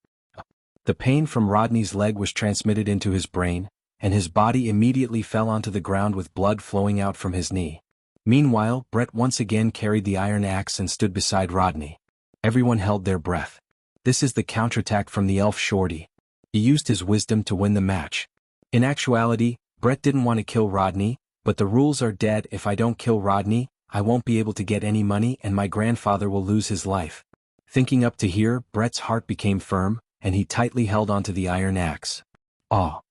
The pain from Rodney's leg was transmitted into his brain, and his body immediately fell onto the ground with blood flowing out from his knee. Meanwhile, Brett once again carried the iron axe and stood beside Rodney. Everyone held their breath. This is the counterattack from the elf shorty. He used his wisdom to win the match. In actuality, Brett didn't want to kill Rodney, but the rules are dead. If I don't kill Rodney, I won't be able to get any money and my grandfather will lose his life. Thinking up to here, Brett's heart became firm, and he tightly held onto the iron axe. Ah!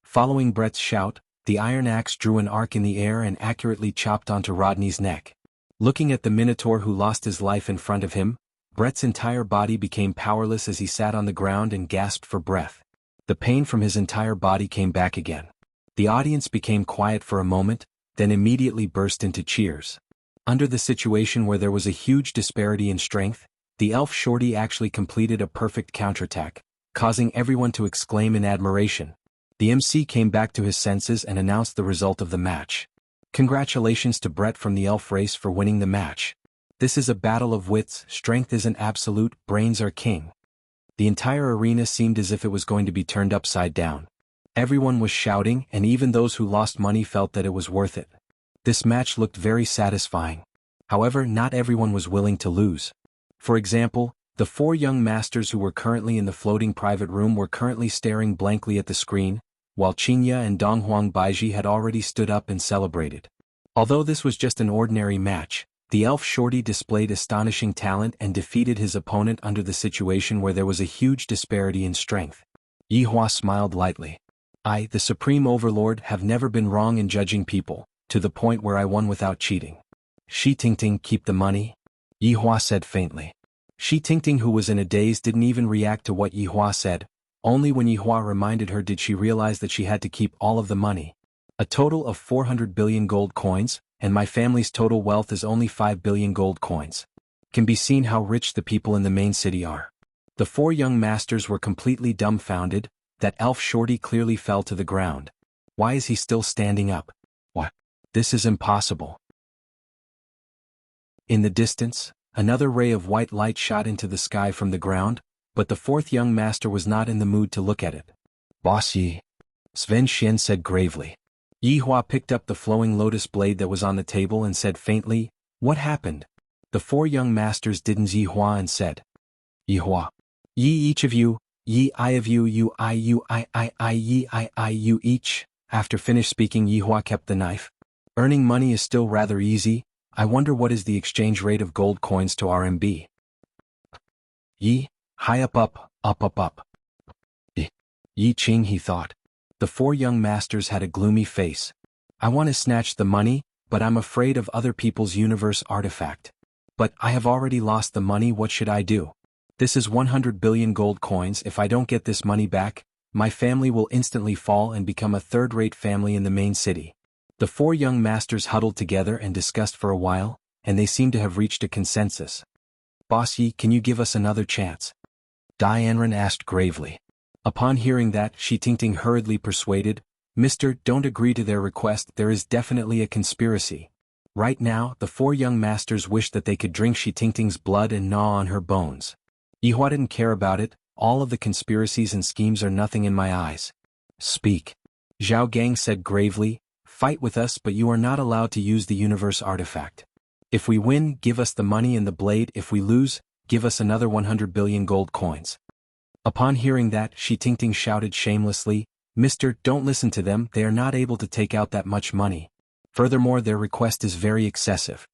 Following Brett's shout, the iron axe drew an arc in the air and accurately chopped onto Rodney's neck. Looking at the minotaur who lost his life in front of him, Brett's entire body became powerless as he sat on the ground and gasped for breath. The pain from his entire body came back again. The audience became quiet for a moment, then immediately burst into cheers. Under the situation where there was a huge disparity in strength, the elf shorty actually completed a perfect counterattack, causing everyone to exclaim in admiration. The MC came back to his senses and announced the result of the match. Congratulations to Brett from the elf race for winning the match. This is a battle of wits, strength isn't absolute, brains are king. The entire arena seemed as if it was going to be turned upside down. Everyone was shouting, and even those who lost money felt that it was worth it. This match looked very satisfying. However, not everyone was willing to lose. For example, the 4 young masters who were currently in the floating private room were currently staring blankly at the screen, while Xianxia and Donghuang Baiji had already stood up and celebrated. Although this was just an ordinary match, the elf shorty displayed astonishing talent and defeated his opponent under the situation where there was a huge disparity in strength. Yihua smiled lightly. I, the Supreme Overlord, have never been wrong in judging people, to the point where I won without cheating. Shi Tingting, keep the money? Yihua said faintly. Shi Tingting, who was in a daze, didn't even react to what Yihua said. Only when Yihua reminded her did she realize that she had to keep all of the money. A total of 400 billion gold coins, and my family's total wealth is only 5 billion gold coins. Can be seen how rich the people in the main city are. The 4 young masters were completely dumbfounded. That elf shorty clearly fell to the ground. Why is he still standing up? What? This is impossible. In the distance, another ray of white light shot into the sky from the ground, but the 4th young master was not in the mood to look at it. Boss Yi, Sven Xian said gravely. Yihua picked up the flowing lotus blade that was on the table and said faintly, what happened? The 4 young masters didn't Yihua and said. Yihua. Yi each of you, Yi I of you, you I Yi I you each. After finished speaking, Yihua kept the knife. Earning money is still rather easy. I wonder what is the exchange rate of gold coins to RMB. Yi, high up. Yi Ching, he thought. The 4 young masters had a gloomy face. I want to snatch the money, but I'm afraid of other people's universe artifact. But I have already lost the money, what should I do? This is 100 billion gold coins. If I don't get this money back, my family will instantly fall and become a third-rate family in the main city. The 4 young masters huddled together and discussed for a while, and they seemed to have reached a consensus. Boss Yi, can you give us another chance? Dianren asked gravely. Upon hearing that, Shi Tingting hurriedly persuaded, Mister, don't agree to their request, there is definitely a conspiracy. Right now, the 4 young masters wished that they could drink Shi Tingting's blood and gnaw on her bones. Yihua didn't care about it, all of the conspiracies and schemes are nothing in my eyes. Speak. Zhao Gang said gravely, fight with us, but you are not allowed to use the universe artifact. If we win, give us the money and the blade, if we lose, give us another 100 billion gold coins. Upon hearing that, Shi Tingting shouted shamelessly, Mister, don't listen to them, they are not able to take out that much money. Furthermore, their request is very excessive.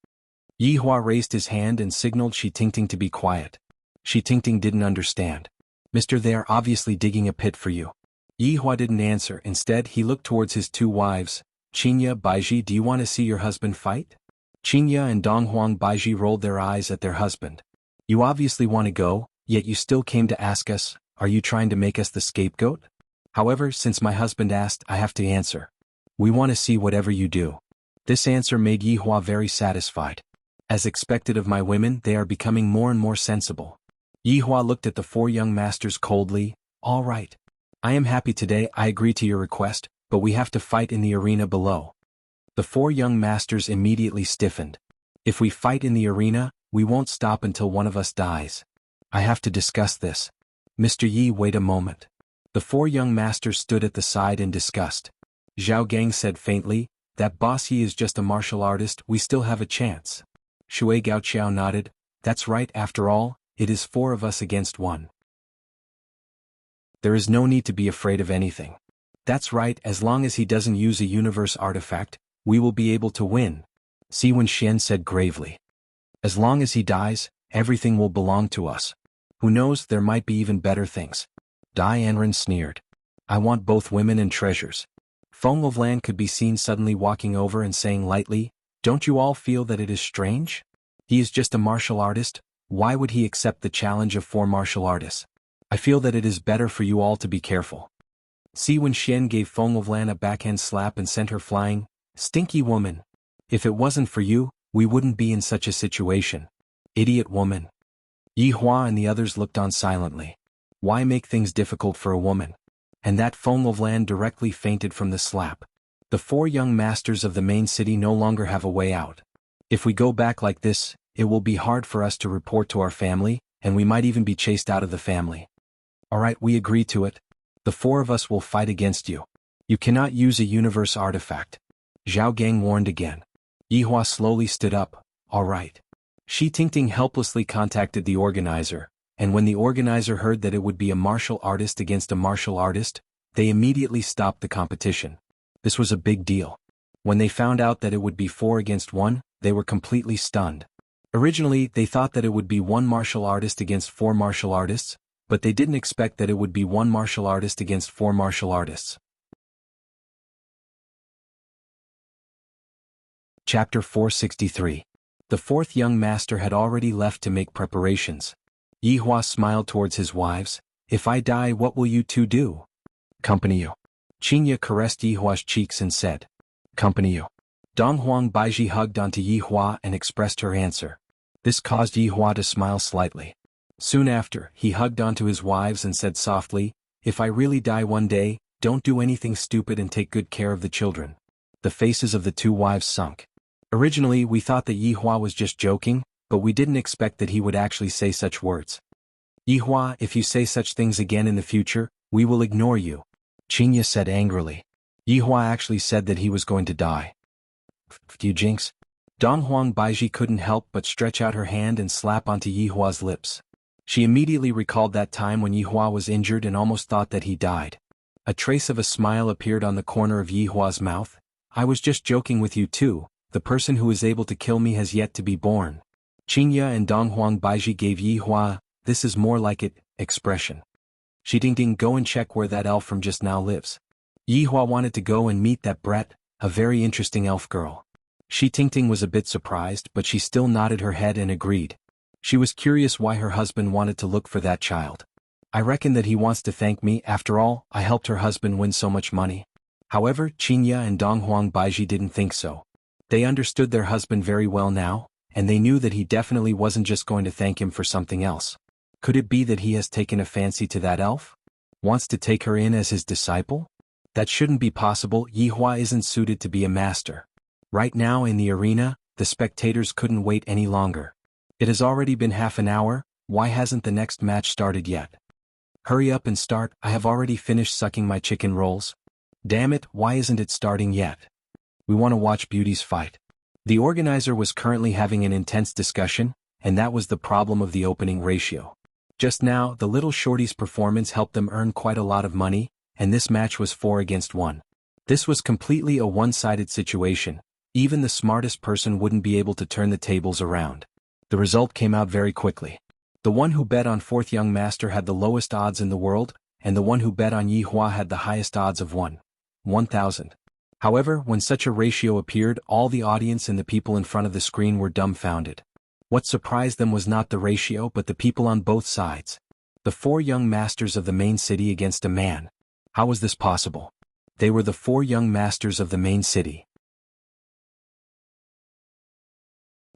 Yihua raised his hand and signaled Shi Tingting to be quiet. Shi Tingting didn't understand. Mister, they are obviously digging a pit for you. Yihua didn't answer, instead he looked towards his 2 wives. Xianxia, Baiji, do you want to see your husband fight? Xianxia and Donghuang Baiji rolled their eyes at their husband. You obviously want to go, yet you still came to ask us, are you trying to make us the scapegoat? However, since my husband asked, I have to answer. We want to see whatever you do. This answer made Yihua very satisfied. As expected of my women, they are becoming more and more sensible. Yihua looked at the 4 young masters coldly. All right. I am happy today, I agree to your request, but we have to fight in the arena below. The 4 young masters immediately stiffened. If we fight in the arena, we won't stop until one of us dies. I have to discuss this. Mr. Yi, wait a moment. The 4 young masters stood at the side in disgust. Zhao Gang said faintly, that boss Yi is just a martial artist, we still have a chance. Shui Gaoqiao nodded, that's right, after all, it is 4 of us against 1. There is no need to be afraid of anything. That's right, as long as he doesn't use a universe artifact, we will be able to win. Si Wenxian said gravely. As long as he dies, everything will belong to us. Who knows, there might be even better things. Dai Anren sneered. I want both women and treasures. Feng Lovlan could be seen suddenly walking over and saying lightly, don't you all feel that it is strange? He is just a martial artist, why would he accept the challenge of 4 martial artists? I feel that it is better for you all to be careful. Si Wenxian gave Feng Lovlan a backhand slap and sent her flying. Stinky woman. If it wasn't for you, we wouldn't be in such a situation. Idiot woman. Yihua and the others looked on silently. Why make things difficult for a woman? And that Feng Lovlan directly fainted from the slap. The 4 young masters of the main city no longer have a way out. If we go back like this, it will be hard for us to report to our family, and we might even be chased out of the family. Alright, we agree to it. The 4 of us will fight against you. You cannot use a universe artifact. Zhao Gang warned again. Yihua slowly stood up. Alright. Shi Tingting helplessly contacted the organizer, and when the organizer heard that it would be a martial artist against a martial artist, they immediately stopped the competition. This was a big deal. When they found out that it would be 4 against 1, they were completely stunned. Originally, they thought that it would be 1 martial artist against 4 martial artists, but they didn't expect that it would be 1 martial artist against 4 martial artists. Chapter 463. The 4th young master had already left to make preparations. Yihua smiled towards his wives. If I die, what will you 2 do? Company you. Xianxia caressed Yihua's cheeks and said, Company you. Donghuang Baiji hugged onto Yihua and expressed her answer. This caused Yihua to smile slightly. Soon after, he hugged onto his wives and said softly, If I really die one day, don't do anything stupid and take good care of the children. The faces of the 2 wives sunk. Originally, we thought that Yihua was just joking, but we didn't expect that he would actually say such words. Yihua, if you say such things again in the future, we will ignore you. Xianxia said angrily. Yihua actually said that he was going to die. You jinx. Donghuang Baiji couldn't help but stretch out her hand and slap onto Yihua's lips. She immediately recalled that time when Yihua was injured and almost thought that he died. A trace of a smile appeared on the corner of Yihua's mouth. I was just joking with you too, the person who is able to kill me has yet to be born. Xianxia and Donghuang Baiji gave Yihua, this is more like it, expression. Shi Dingding, go and check where that elf from just now lives. Yihua wanted to go and meet that Brett, a very interesting elf girl. Shi Tingting was a bit surprised, but she still nodded her head and agreed. She was curious why her husband wanted to look for that child. I reckon that he wants to thank me, after all, I helped her husband win so much money. However, Xianxia and Donghuang Baiji didn't think so. They understood their husband very well now, and they knew that he definitely wasn't just going to thank him for something else. Could it be that he has taken a fancy to that elf? Wants to take her in as his disciple? That shouldn't be possible, Yihua isn't suited to be a master. Right now in the arena, the spectators couldn't wait any longer. It has already been half an hour, why hasn't the next match started yet? Hurry up and start, I have already finished sucking my chicken rolls. Damn it, why isn't it starting yet? We want to watch beauties fight. The organizer was currently having an intense discussion, and that was the problem of the opening ratio. Just now, the little shorty's performance helped them earn quite a lot of money, and this match was 4 against 1. This was completely a one-sided situation. Even the smartest person wouldn't be able to turn the tables around. The result came out very quickly. The one who bet on 4th young master had the lowest odds in the world, and the one who bet on Yihua had the highest odds of 1,000. However, when such a ratio appeared, all the audience and the people in front of the screen were dumbfounded. What surprised them was not the ratio but the people on both sides. The 4 young masters of the main city against a man. How was this possible? They were the 4 young masters of the main city.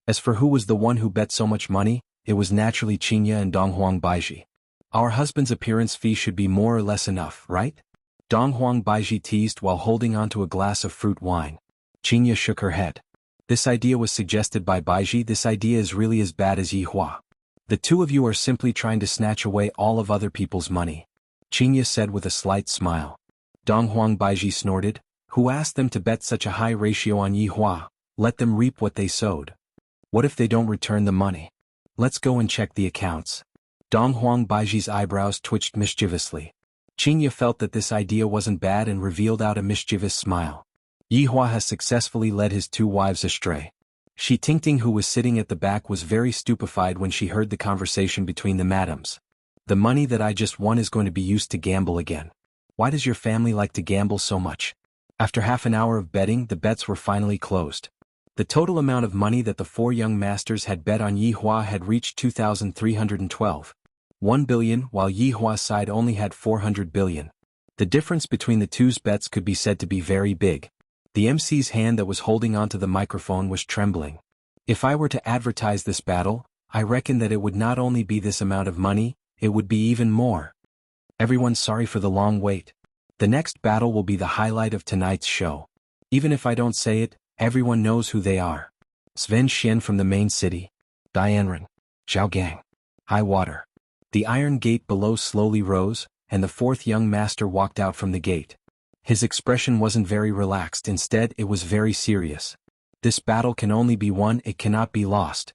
As for who was the one who bet so much money, it was naturally Xianxia and Donghuang Baiji. Our husband's appearance fee should be more or less enough, right? Donghuang Baiji teased while holding onto a glass of fruit wine. Xianxia shook her head. This idea was suggested by Baiji. This idea is really as bad as Yihua. The 2 of you are simply trying to snatch away all of other people's money. Xianxia said with a slight smile. Donghuang Baiji snorted. Who asked them to bet such a high ratio on Yihua? Let them reap what they sowed. What if they don't return the money? Let's go and check the accounts. Donghuang Baiji's eyebrows twitched mischievously. Xianxia felt that this idea wasn't bad and revealed out a mischievous smile. Yihua has successfully led his 2 wives astray. Shi Tingting, who was sitting at the back, was very stupefied when she heard the conversation between the madams. The money that I just won is going to be used to gamble again. Why does your family like to gamble so much? After half an hour of betting, the bets were finally closed. The total amount of money that the 4 young masters had bet on Yihua had reached 2,312. 1 billion, while Yihua's side only had 400 billion. The difference between the 2's bets could be said to be very big. The MC's hand that was holding onto the microphone was trembling. If I were to advertise this battle, I reckon that it would not only be this amount of money, it would be even more. Everyone's sorry for the long wait. The next battle will be the highlight of tonight's show. Even if I don't say it, everyone knows who they are. Sven Xian from the main city. Dianren. Zhao Gang. High water. The iron gate below slowly rose, and the 4th young master walked out from the gate. His expression wasn't very relaxed, instead it was very serious. This battle can only be won, it cannot be lost.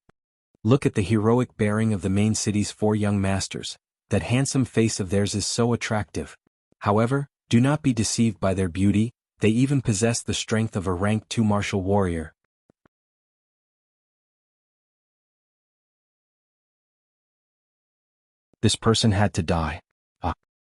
Look at the heroic bearing of the main city's 4 young masters. That handsome face of theirs is so attractive. However, do not be deceived by their beauty, they even possess the strength of a rank 2 martial warrior. This person had to die.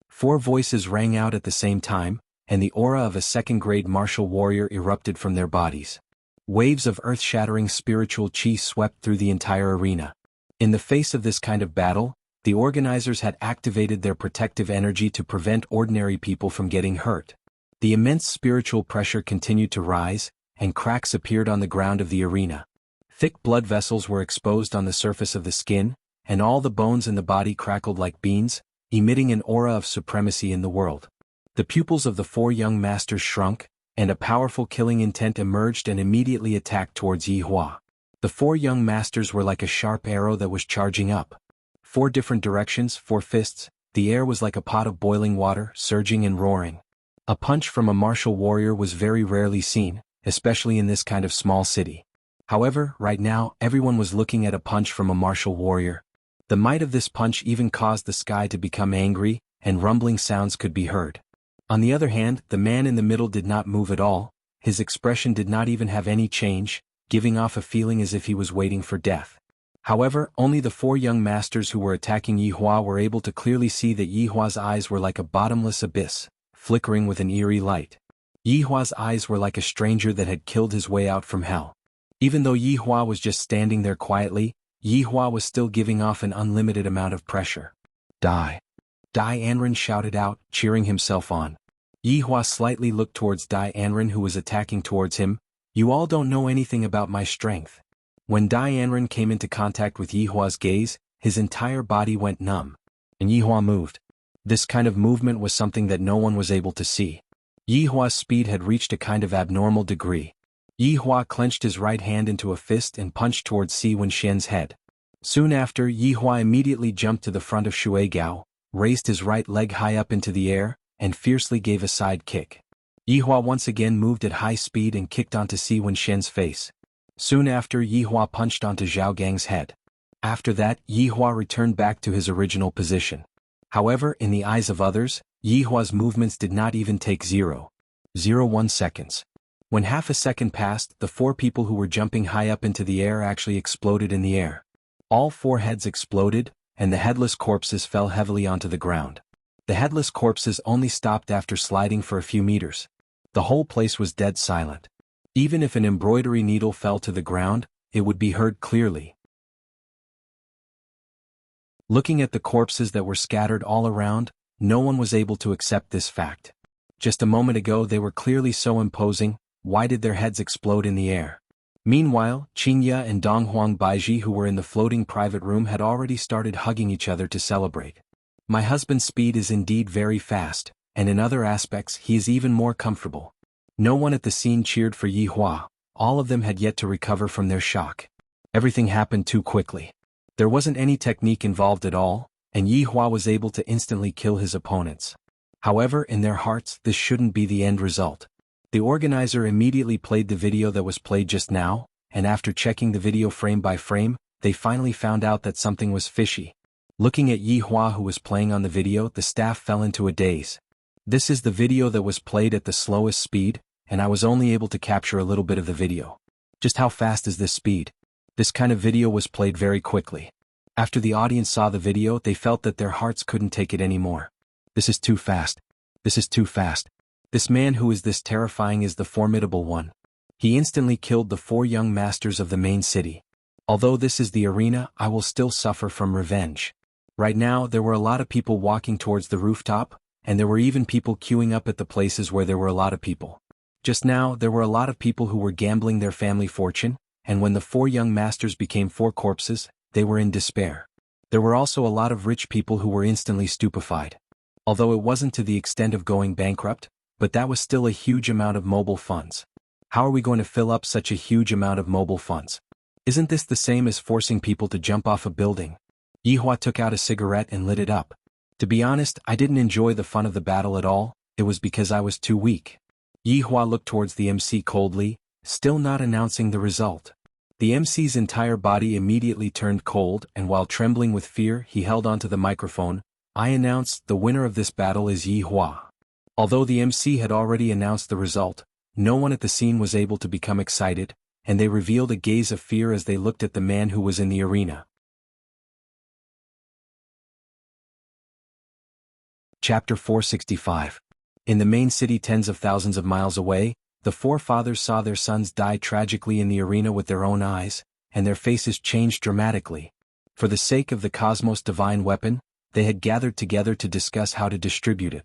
4 voices rang out at the same time, and the aura of a 2nd-grade martial warrior erupted from their bodies. Waves of earth-shattering spiritual chi swept through the entire arena. In the face of this kind of battle, the organizers had activated their protective energy to prevent ordinary people from getting hurt. The immense spiritual pressure continued to rise, and cracks appeared on the ground of the arena. Thick blood vessels were exposed on the surface of the skin, and all the bones in the body crackled like beans, emitting an aura of supremacy in the world. The pupils of the 4 young masters shrunk, and a powerful killing intent emerged and immediately attacked towards Yihua. The 4 young masters were like a sharp arrow that was charging up. 4 different directions, 4 fists, the air was like a pot of boiling water, surging and roaring. A punch from a martial warrior was very rarely seen, especially in this kind of small city. However, right now, everyone was looking at a punch from a martial warrior. The might of this punch even caused the sky to become angry, and rumbling sounds could be heard. On the other hand, the man in the middle did not move at all, his expression did not even have any change, giving off a feeling as if he was waiting for death. However, only the 4 young masters who were attacking Yihua were able to clearly see that Yihua's eyes were like a bottomless abyss, flickering with an eerie light. Yihua's eyes were like a stranger that had killed his way out from hell. Even though Yihua was just standing there quietly, Yihua was still giving off an unlimited amount of pressure. Die. Dianren shouted out, cheering himself on. Yihua slightly looked towards Dianren, who was attacking towards him. You all don't know anything about my strength. When Dianren came into contact with Yihua's gaze, his entire body went numb. And Yihua moved. This kind of movement was something that no one was able to see. Yihua's speed had reached a kind of abnormal degree. Yihua clenched his right hand into a fist and punched towards Xuanhuan's head. Soon after, Yihua immediately jumped to the front of Shuigao, raised his right leg high up into the air, and fiercely gave a side kick. Yihua once again moved at high speed and kicked onto Xuanhuan's face. Soon after, Yihua punched onto Zhao Gang's head. After that, Yihua returned back to his original position. However, in the eyes of others, Yihua's movements did not even take 0.01 seconds. When half a second passed, the 4 people who were jumping high up into the air actually exploded in the air. All 4 heads exploded, and the headless corpses fell heavily onto the ground. The headless corpses only stopped after sliding for a few meters. The whole place was dead silent. Even if an embroidery needle fell to the ground, it would be heard clearly. Looking at the corpses that were scattered all around, no one was able to accept this fact. Just a moment ago they were clearly so imposing, why did their heads explode in the air? Meanwhile, Xianxia and Donghuang Baiji, who were in the floating private room, had already started hugging each other to celebrate. My husband's speed is indeed very fast, and in other aspects he is even more comfortable. No one at the scene cheered for Yi Hua, all of them had yet to recover from their shock. Everything happened too quickly. There wasn't any technique involved at all, and Yi Hua was able to instantly kill his opponents. However, in their hearts this shouldn't be the end result. The organizer immediately played the video that was played just now, and after checking the video frame by frame, they finally found out that something was fishy. Looking at Yi Hua, who was playing on the video, the staff fell into a daze. This is the video that was played at the slowest speed, and I was only able to capture a little bit of the video. Just how fast is this speed? This kind of video was played very quickly. After the audience saw the video, they felt that their hearts couldn't take it anymore. This is too fast. This is too fast. This man who is this terrifying is the formidable one. He instantly killed the 4 young masters of the main city. Although this is the arena, I will still suffer from revenge. Right now, there were a lot of people walking towards the rooftop, and there were even people queuing up at the places where there were a lot of people. Just now, there were a lot of people who were gambling their family fortune, and when the 4 young masters became 4 corpses, they were in despair. There were also a lot of rich people who were instantly stupefied. Although it wasn't to the extent of going bankrupt, but that was still a huge amount of mobile funds. How are we going to fill up such a huge amount of mobile funds? Isn't this the same as forcing people to jump off a building? Yi Hua took out a cigarette and lit it up. To be honest, I didn't enjoy the fun of the battle at all, it was because I was too weak. Yi Hua looked towards the MC coldly, still not announcing the result. The MC's entire body immediately turned cold, and while trembling with fear, he held onto the microphone. I announced, the winner of this battle is Yi Hua. Although the MC had already announced the result, no one at the scene was able to become excited, and they revealed a gaze of fear as they looked at the man who was in the arena. Chapter 465. In the main city tens of thousands of miles away, the 4 fathers saw their sons die tragically in the arena with their own eyes, and their faces changed dramatically. For the sake of the cosmos' divine weapon, they had gathered together to discuss how to distribute it.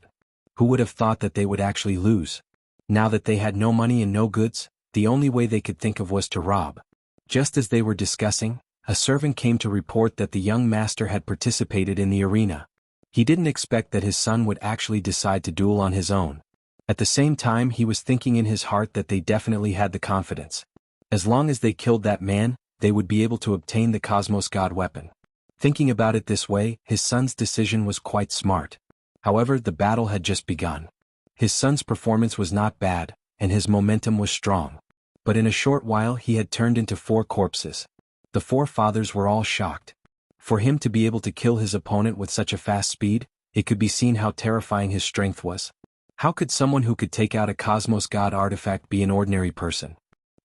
Who would have thought that they would actually lose? Now that they had no money and no goods, the only way they could think of was to rob. Just as they were discussing, a servant came to report that the young master had participated in the arena. He didn't expect that his son would actually decide to duel on his own. At the same time, he was thinking in his heart that they definitely had the confidence. As long as they killed that man, they would be able to obtain the Cosmos God weapon. Thinking about it this way, his son's decision was quite smart. However, the battle had just begun. His son's performance was not bad, and his momentum was strong. But in a short while he had turned into 4 corpses. The 4 fathers were all shocked. For him to be able to kill his opponent with such a fast speed, it could be seen how terrifying his strength was. How could someone who could take out a Cosmos God artifact be an ordinary person?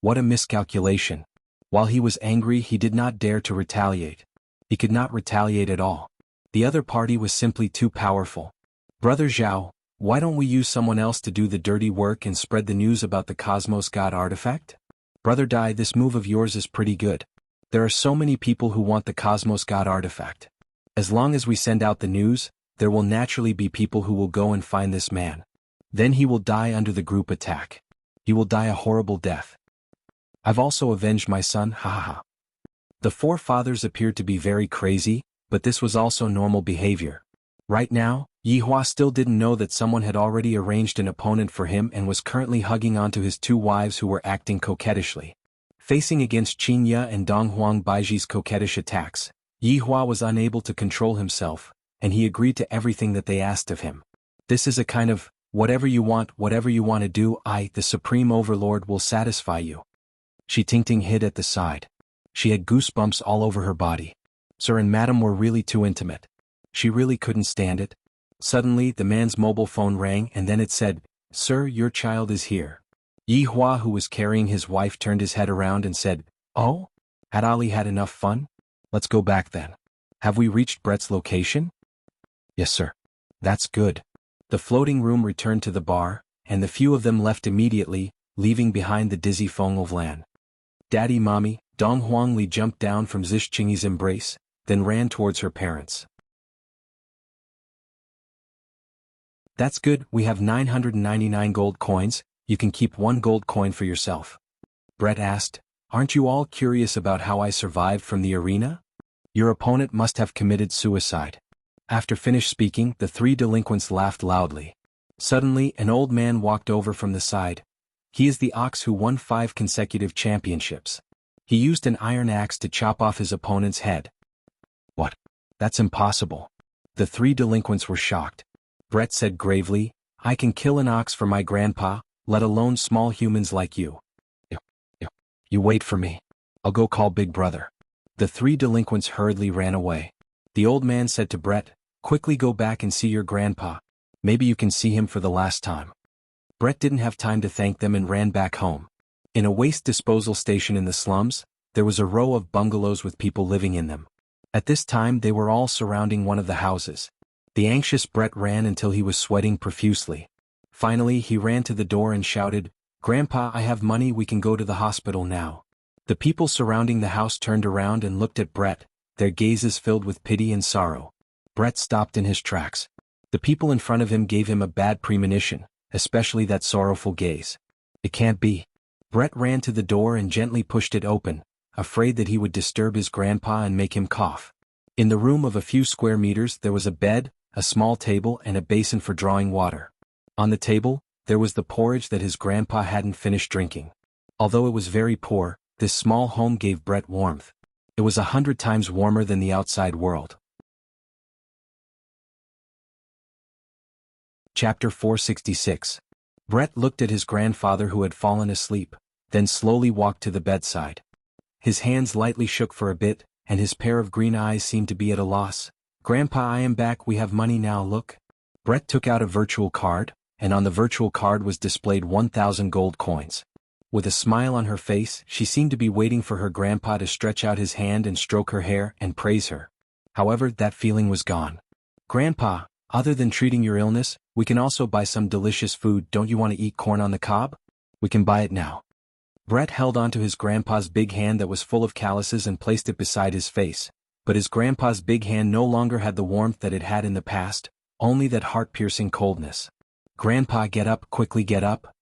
What a miscalculation. While he was angry, he did not dare to retaliate. He could not retaliate at all. The other party was simply too powerful. Brother Zhao, why don't we use someone else to do the dirty work and spread the news about the Cosmos God artifact? Brother Dai, this move of yours is pretty good. There are so many people who want the Cosmos God artifact. As long as we send out the news, there will naturally be people who will go and find this man. Then he will die under the group attack. He will die a horrible death. I've also avenged my son, ha ha ha. The 4 fathers appeared to be very crazy, but this was also normal behavior. Right now, Yi Hua still didn't know that someone had already arranged an opponent for him and was currently hugging onto his 2 wives who were acting coquettishly. Facing against Xianxia and Donghuang Baiji's coquettish attacks, Yi Hua was unable to control himself, and he agreed to everything that they asked of him. This is a kind of, whatever you want to do, I, the Supreme Overlord, will satisfy you. Shi Tingting hid at the side. She had goosebumps all over her body. Sir and Madam were really too intimate. She really couldn't stand it. Suddenly, the man's mobile phone rang and then it said, "Sir, your child is here." Yi Hua, who was carrying his wife, turned his head around and said, "Oh? Had Ali had enough fun? Let's go back then. Have we reached Brett's location?" "Yes, sir." "That's good." The floating room returned to the bar, and the few of them left immediately, leaving behind the dizzy Feng of Lan. "Daddy, Mommy," Dong Huangli jumped down from Zhixingyi's embrace. then ran towards her parents. "That's good, we have 999 gold coins, you can keep 1 gold coin for yourself." Brett asked, "Aren't you all curious about how I survived from the arena? Your opponent must have committed suicide." After finished speaking, the 3 delinquents laughed loudly. Suddenly, an old man walked over from the side. He is the ox who won 5 consecutive championships. He used an iron axe to chop off his opponent's head. "What? That's impossible." The 3 delinquents were shocked. Brett said gravely, "I can kill an ox for my grandpa, let alone small humans like you. You wait for me. I'll go call Big Brother." The 3 delinquents hurriedly ran away. The old man said to Brett, "Quickly go back and see your grandpa. Maybe you can see him for the last time." Brett didn't have time to thank them and ran back home. In a waste disposal station in the slums, there was a row of bungalows with people living in them. At this time they were all surrounding one of the houses. The anxious Brett ran until he was sweating profusely. Finally he ran to the door and shouted, "Grandpa, I have money, we can go to the hospital now." The people surrounding the house turned around and looked at Brett, their gazes filled with pity and sorrow. Brett stopped in his tracks. The people in front of him gave him a bad premonition, especially that sorrowful gaze. It can't be. Brett ran to the door and gently pushed it open, afraid that he would disturb his grandpa and make him cough. In the room of a few square meters there was a bed, a small table and a basin for drawing water. On the table, there was the porridge that his grandpa hadn't finished drinking. Although it was very poor, this small home gave Brett warmth. It was 100 times warmer than the outside world. Chapter 466. Brett looked at his grandfather who had fallen asleep, then slowly walked to the bedside. His hands lightly shook for a bit, and his pair of green eyes seemed to be at a loss. "Grandpa, I am back, we have money now, look." Brett took out a virtual card, and on the virtual card was displayed 1,000 gold coins. With a smile on her face, she seemed to be waiting for her grandpa to stretch out his hand and stroke her hair and praise her. However, that feeling was gone. "Grandpa, other than treating your illness, we can also buy some delicious food. Don't you want to eat corn on the cob? We can buy it now." Brett held onto his grandpa's big hand that was full of calluses and placed it beside his face, but his grandpa's big hand no longer had the warmth that it had in the past, only that heart-piercing coldness. "Grandpa, get up, quickly get up."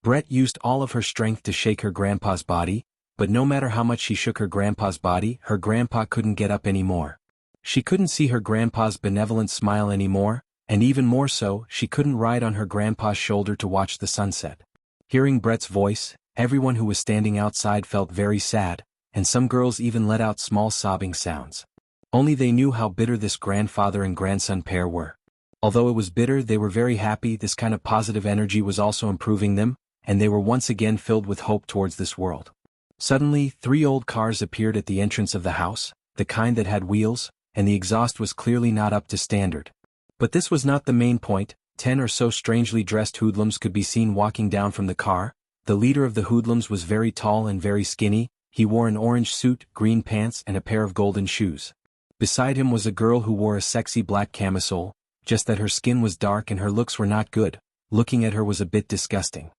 Brett used all of her strength to shake her grandpa's body, but no matter how much she shook her grandpa's body, her grandpa couldn't get up anymore. She couldn't see her grandpa's benevolent smile anymore, and even more so, she couldn't ride on her grandpa's shoulder to watch the sunset. Hearing Brett's voice, everyone who was standing outside felt very sad, and some girls even let out small sobbing sounds. Only they knew how bitter this grandfather and grandson pair were. Although it was bitter, they were very happy. This kind of positive energy was also improving them, and they were once again filled with hope towards this world. Suddenly, 3 old cars appeared at the entrance of the house, the kind that had wheels, and the exhaust was clearly not up to standard. But this was not the main point. 10 or so strangely dressed hoodlums could be seen walking down from the car. The leader of the hoodlums was very tall and very skinny. He wore an orange suit, green pants and a pair of golden shoes. Beside him was a girl who wore a sexy black camisole, just that her skin was dark and her looks were not good. Looking at her was a bit disgusting.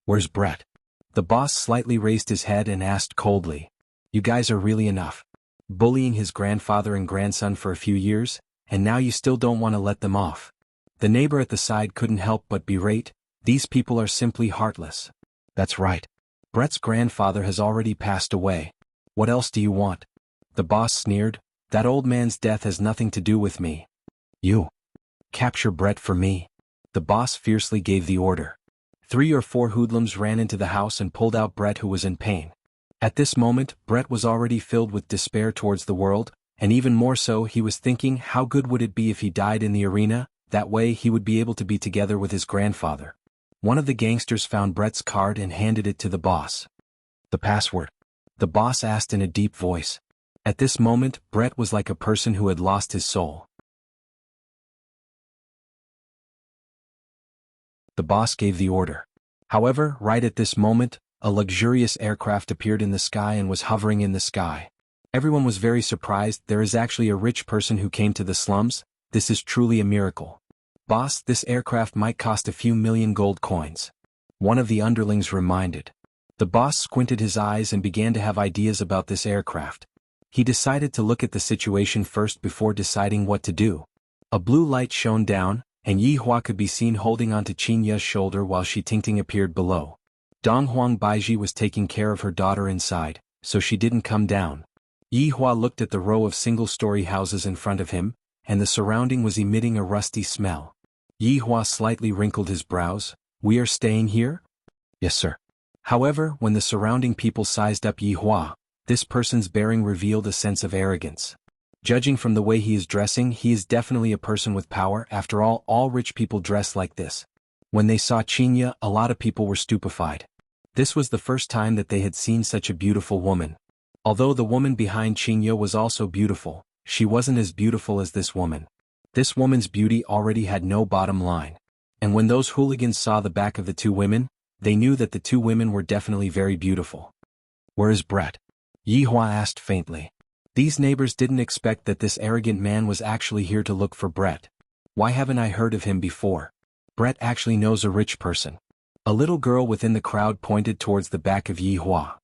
"Where's Brett?" The boss slightly raised his head and asked coldly. "You guys are really enough. Bullying his grandfather and grandson for a few years, and now you still don't want to let them off." The neighbor at the side couldn't help but berate, "These people are simply heartless." "That's right. Brett's grandfather has already passed away. What else do you want?" The boss sneered, "That old man's death has nothing to do with me." "You capture Brett for me." The boss fiercely gave the order. 3 or 4 hoodlums ran into the house and pulled out Brett, who was in pain. At this moment, Brett was already filled with despair towards the world, and even more so he was thinking how good would it be if he died in the arena, that way he would be able to be together with his grandfather. One of the gangsters found Brett's card and handed it to the boss. "The password?" the boss asked in a deep voice. At this moment, Brett was like a person who had lost his soul. The boss gave the order. However, right at this moment, a luxurious aircraft appeared in the sky and was hovering in the sky. Everyone was very surprised. There is actually a rich person who came to the slums. This is truly a miracle. "Boss, this aircraft might cost a few million gold coins," one of the underlings reminded. The boss squinted his eyes and began to have ideas about this aircraft. He decided to look at the situation first before deciding what to do. A blue light shone down, and Yi Hua could be seen holding onto Xianxia's shoulder while Shi Tingting appeared below. Donghuang Baiji was taking care of her daughter inside, so she didn't come down. Yi Hua looked at the row of single-story houses in front of him, and the surrounding was emitting a rusty smell. Yi Hua slightly wrinkled his brows. "We are staying here?" "Yes, sir." However, when the surrounding people sized up Yi Hua, this person's bearing revealed a sense of arrogance. Judging from the way he is dressing, he is definitely a person with power. After all rich people dress like this. When they saw Xianxia, a lot of people were stupefied. This was the first time that they had seen such a beautiful woman. Although the woman behind Xianxia was also beautiful, she wasn't as beautiful as this woman. This woman's beauty already had no bottom line. And when those hooligans saw the back of the two women, they knew that the two women were definitely very beautiful. "Where is Brett?" Yi Hua asked faintly. These neighbors didn't expect that this arrogant man was actually here to look for Brett. "Why haven't I heard of him before? Brett actually knows a rich person." A little girl within the crowd pointed towards the back of Yi Hua.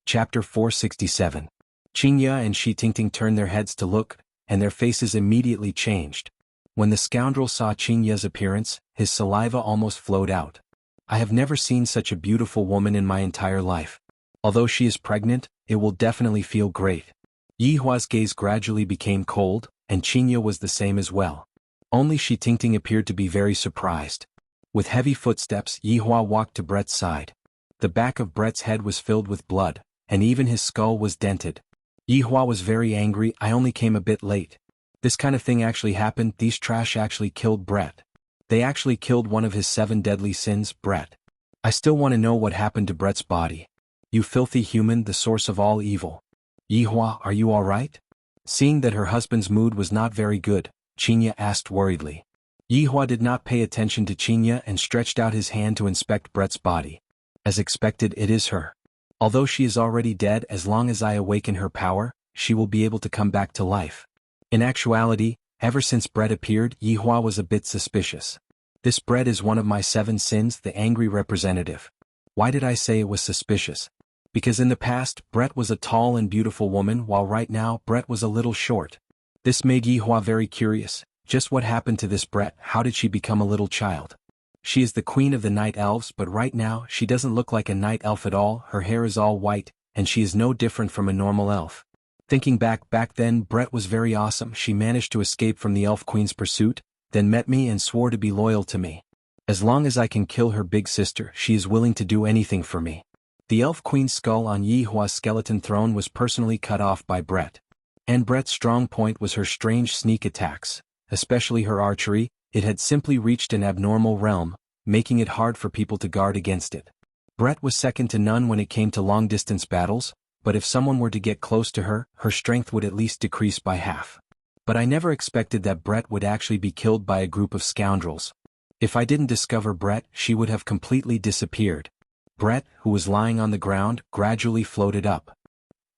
Chapter 467. Xianxia and Shi Tingting turned their heads to look, and their faces immediately changed. When the scoundrel saw Xianxia's appearance, his saliva almost flowed out. "I have never seen such a beautiful woman in my entire life. Although she is pregnant, it will definitely feel great." Yi Hua's gaze gradually became cold, and Xianxia was the same as well. Only Shi Tingting appeared to be very surprised. With heavy footsteps, Yi Hua walked to Brett's side. The back of Brett's head was filled with blood, and even his skull was dented. Yi Hua was very angry. "I only came a bit late. This kind of thing actually happened. These trash actually killed Brett. They actually killed one of his 7 deadly sins, Brett. I still want to know what happened to Brett's body. You filthy human, the source of all evil. Yi Hua, are you alright?" Seeing that her husband's mood was not very good, Xianxia asked worriedly. Yi Hua did not pay attention to Xianxia and stretched out his hand to inspect Brett's body. As expected, it is her. Although she is already dead, as long as I awaken her power, she will be able to come back to life. In actuality, ever since Brett appeared, Yi Hua was a bit suspicious. "This Brett is one of my 7 sins," the angry representative. Why did I say it was suspicious? Because in the past, Brett was a tall and beautiful woman, while right now, Brett was a little short. This made Yi Hua very curious. Just what happened to this Brett? How did she become a little child? She is the queen of the night elves, but right now, she doesn't look like a night elf at all. Her hair is all white, and she is no different from a normal elf. Thinking back then, Brett was very awesome. She managed to escape from the elf queen's pursuit, then met me and swore to be loyal to me. As long as I can kill her big sister, she is willing to do anything for me. The elf queen's skull on Yi Hua's skeleton throne was personally cut off by Brett. And Brett's strong point was her strange sneak attacks, especially her archery. It had simply reached an abnormal realm, making it hard for people to guard against it. Brett was second to none when it came to long-distance battles, but if someone were to get close to her, her strength would at least decrease by half. But I never expected that Brett would actually be killed by a group of scoundrels. If I didn't discover Brett, she would have completely disappeared. Brett, who was lying on the ground, gradually floated up.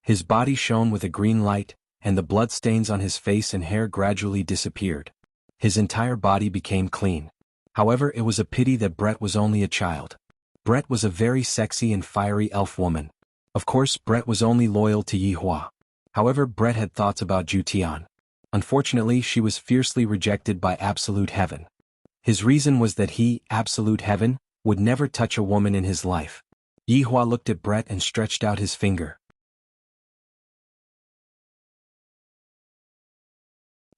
His body shone with a green light, and the bloodstains on his face and hair gradually disappeared. His entire body became clean. However, it was a pity that Brett was only a child. Brett was a very sexy and fiery elf woman. Of course, Brett was only loyal to Yi Hua. However, Brett had thoughts about Jutian. Unfortunately, she was fiercely rejected by Absolute Heaven. His reason was that he, Absolute Heaven, would never touch a woman in his life. Yi Hua looked at Brett and stretched out his finger.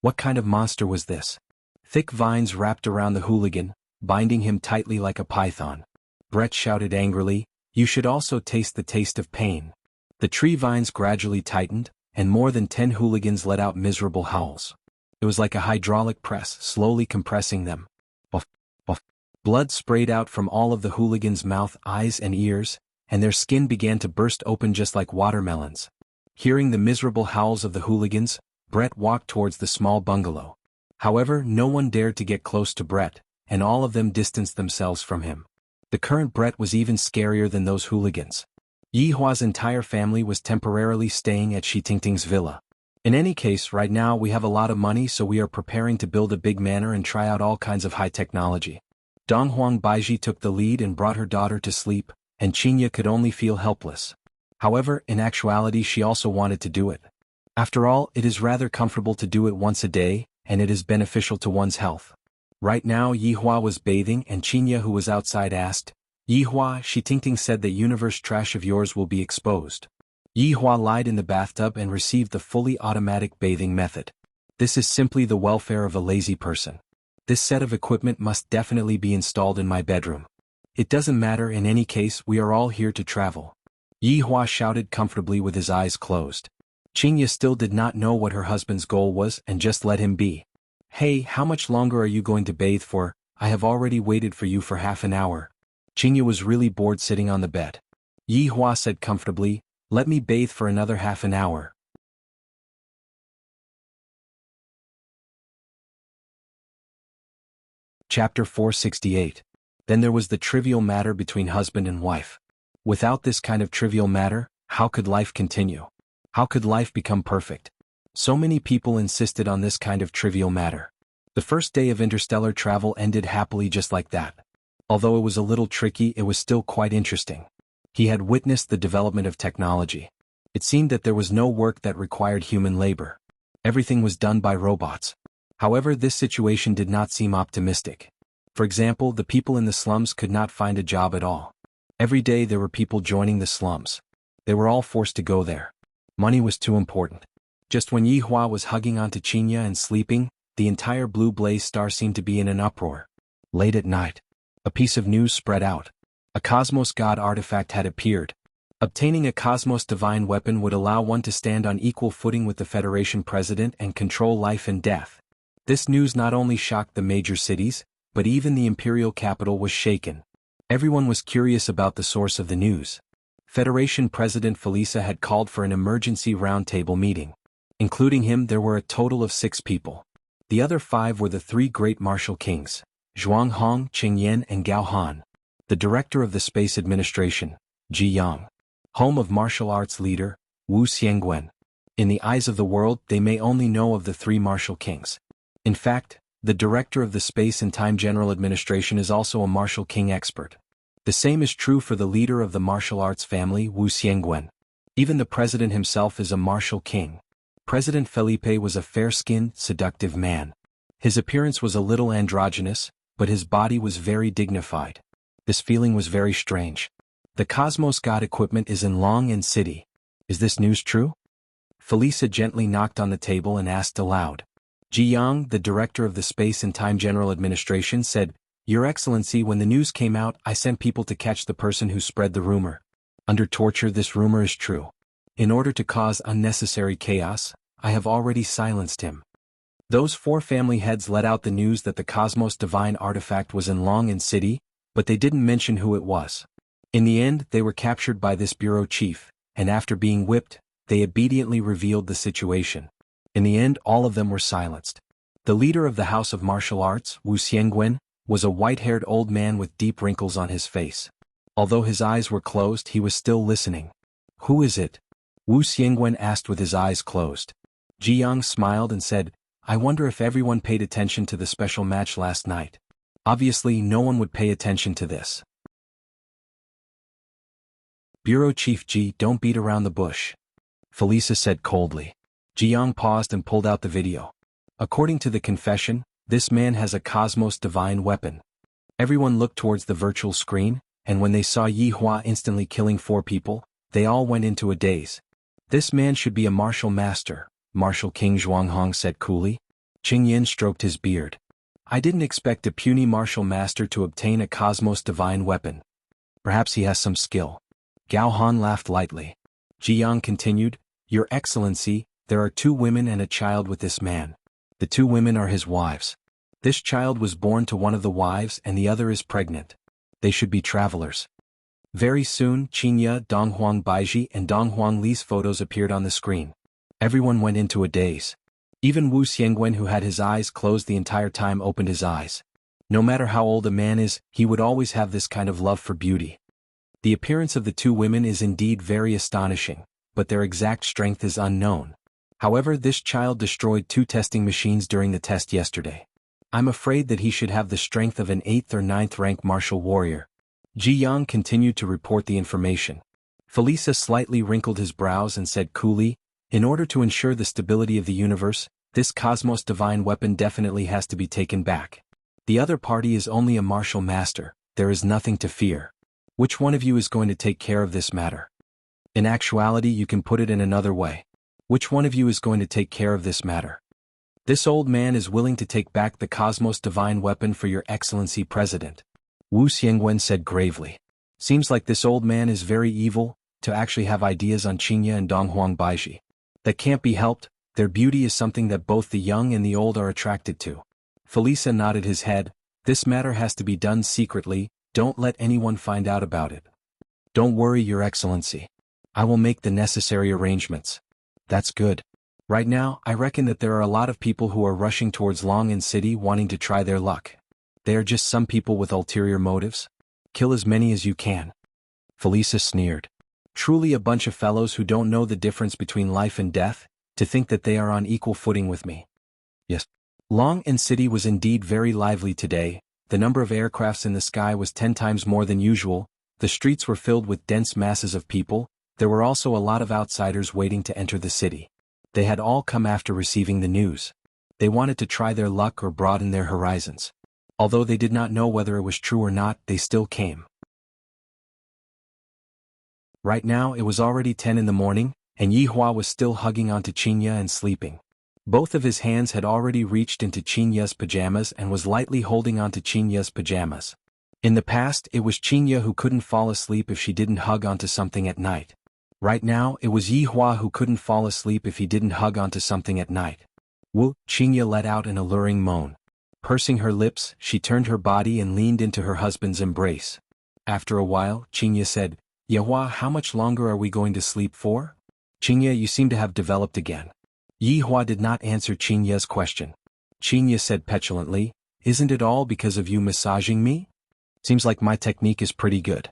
What kind of monster was this? Thick vines wrapped around the hooligan, binding him tightly like a python. Brett shouted angrily, "You should also taste the taste of pain." The tree vines gradually tightened, and more than 10 hooligans let out miserable howls. It was like a hydraulic press, slowly compressing them. Buff, buff. Blood sprayed out from all of the hooligans' mouth, eyes and ears, and their skin began to burst open just like watermelons. Hearing the miserable howls of the hooligans, Brett walked towards the small bungalow. However, no one dared to get close to Brett, and all of them distanced themselves from him. The current Brett was even scarier than those hooligans. Yi Hua's entire family was temporarily staying at Shi Tingting's villa. In any case, right now we have a lot of money, so we are preparing to build a big manor and try out all kinds of high technology. Donghuang Baiji took the lead and brought her daughter to sleep, and Xianxia could only feel helpless. However, in actuality she also wanted to do it. After all, it is rather comfortable to do it once a day, and it is beneficial to one's health. Right now Yihua was bathing and Xianxia, who was outside, asked, "Yihua, Shitingting said that universe trash of yours will be exposed." Yihua lied in the bathtub and received the fully automatic bathing method. This is simply the welfare of a lazy person. This set of equipment must definitely be installed in my bedroom. It doesn't matter, in any case we are all here to travel. Yihua shouted comfortably with his eyes closed. Xianxia still did not know what her husband's goal was and just let him be. "Hey, how much longer are you going to bathe for? I have already waited for you for half an hour." Xianxia was really bored sitting on the bed. Yihua said comfortably, "Let me bathe for another half an hour." Chapter 468. Then there was the trivial matter between husband and wife. Without this kind of trivial matter, how could life continue? How could life become perfect? So many people insisted on this kind of trivial matter. The first day of interstellar travel ended happily just like that. Although it was a little tricky, it was still quite interesting. He had witnessed the development of technology. It seemed that there was no work that required human labor. Everything was done by robots. However, this situation did not seem optimistic. For example, the people in the slums could not find a job at all. Every day there were people joining the slums. They were all forced to go there. Money was too important. Just when Yihua was hugging onto Xianxia and sleeping, the entire blue blaze star seemed to be in an uproar. Late at night, a piece of news spread out. A Cosmos God artifact had appeared. Obtaining a Cosmos divine weapon would allow one to stand on equal footing with the Federation president and control life and death. This news not only shocked the major cities, but even the imperial capital was shaken. Everyone was curious about the source of the news. Federation President Felisa had called for an emergency roundtable meeting. Including him, there were a total of 6 people. The other 5 were the 3 great martial kings, xuanhuan, Qingyan and Xuanhuan. The director of the Space Administration, Jianghu. Home of martial arts leader, wuxialover. In the eyes of the world, they may only know of the 3 martial kings. In fact, the director of the Space and Time General Administration is also a martial king expert. The same is true for the leader of the martial arts family, wuxialover. Even the president himself is a martial king. President Felipe was a fair-skinned, seductive man. His appearance was a little androgynous, but his body was very dignified. This feeling was very strange. The Cosmos God equipment is in Long City. Is this news true? Felisa gently knocked on the table and asked aloud. Jianghu, the director of the Space and Time General Administration, said, "Your Excellency, when the news came out, I sent people to catch the person who spread the rumor. Under torture, this rumor is true. In order to cause unnecessary chaos, I have already silenced him." Those 4 family heads let out the news that the Cosmos divine artifact was in Long City, but they didn't mention who it was. In the end, they were captured by this bureau chief, and after being whipped, they obediently revealed the situation. In the end, all of them were silenced. The leader of the House of Martial Arts, wuxialover, was a white-haired old man with deep wrinkles on his face. Although his eyes were closed, he was still listening. "Who is it?" wuxialover asked with his eyes closed. Jianghu smiled and said, "I wonder if everyone paid attention to the special match last night. Obviously, no one would pay attention to this." Bureau Chief Ji, don't beat around the bush, Felisa said coldly. Jianghu paused and pulled out the video. According to the confession, this man has a Cosmos divine weapon. Everyone looked towards the virtual screen, and when they saw Yihua instantly killing 4 people, they all went into a daze. "This man should be a martial master," Martial King xuanhuan said coolly. Qingyan stroked his beard. "I didn't expect a puny martial master to obtain a Cosmos divine weapon. Perhaps he has some skill." Xuanhuan laughed lightly. Jianghu continued, "Your Excellency, there are 2 women and a child with this man. The 2 women are his wives. This child was born to one of the wives and the other is pregnant. They should be travelers." Very soon, Xianxia, Donghuang Baiji and Donghuang Li's photos appeared on the screen. Everyone went into a daze. Even wuxialover, who had his eyes closed the entire time, opened his eyes. No matter how old a man is, he would always have this kind of love for beauty. The appearance of the 2 women is indeed very astonishing, but their exact strength is unknown. However, this child destroyed 2 testing machines during the test yesterday. I'm afraid that he should have the strength of an 8th or 9th rank martial warrior. Jianghu continued to report the information. Felisa slightly wrinkled his brows and said coolly, in order to ensure the stability of the universe, this cosmos divine weapon definitely has to be taken back. The other party is only a martial master, there is nothing to fear. Which one of you is going to take care of this matter? In actuality, you can put it in another way. Which one of you is going to take care of this matter? This old man is willing to take back the cosmos divine weapon for your excellency president. Xuanhuan said gravely. Seems like this old man is very evil, to actually have ideas on xianxia and donghuang baiji. That can't be helped, their beauty is something that both the young and the old are attracted to. Felisa nodded his head, this matter has to be done secretly, don't let anyone find out about it. Don't worry, your excellency. I will make the necessary arrangements. That's good. Right now, I reckon that there are a lot of people who are rushing towards Long'an City wanting to try their luck. They are just some people with ulterior motives. Kill as many as you can. Felisa sneered. Truly a bunch of fellows who don't know the difference between life and death, to think that they are on equal footing with me. Yes. Long'an City was indeed very lively today, the number of aircrafts in the sky was 10 times more than usual, the streets were filled with dense masses of people, there were also a lot of outsiders waiting to enter the city. They had all come after receiving the news. They wanted to try their luck or broaden their horizons. Although they did not know whether it was true or not, they still came. Right now it was already 10 in the morning, and Yihua was still hugging onto Xianxia and sleeping. Both of his hands had already reached into Xianxia's pajamas and was lightly holding onto Xianxia's pajamas. In the past, it was Xianxia who couldn't fall asleep if she didn't hug onto something at night. Right now, it was Yihua who couldn't fall asleep if he didn't hug onto something at night. Xianxia let out an alluring moan. Pursing her lips, she turned her body and leaned into her husband's embrace. After a while, Xianxia said, Yihua, how much longer are we going to sleep for? Xianxia, you seem to have developed again. Yihua did not answer Xianxia's question. Xianxia said petulantly, isn't it all because of you massaging me? Seems like my technique is pretty good.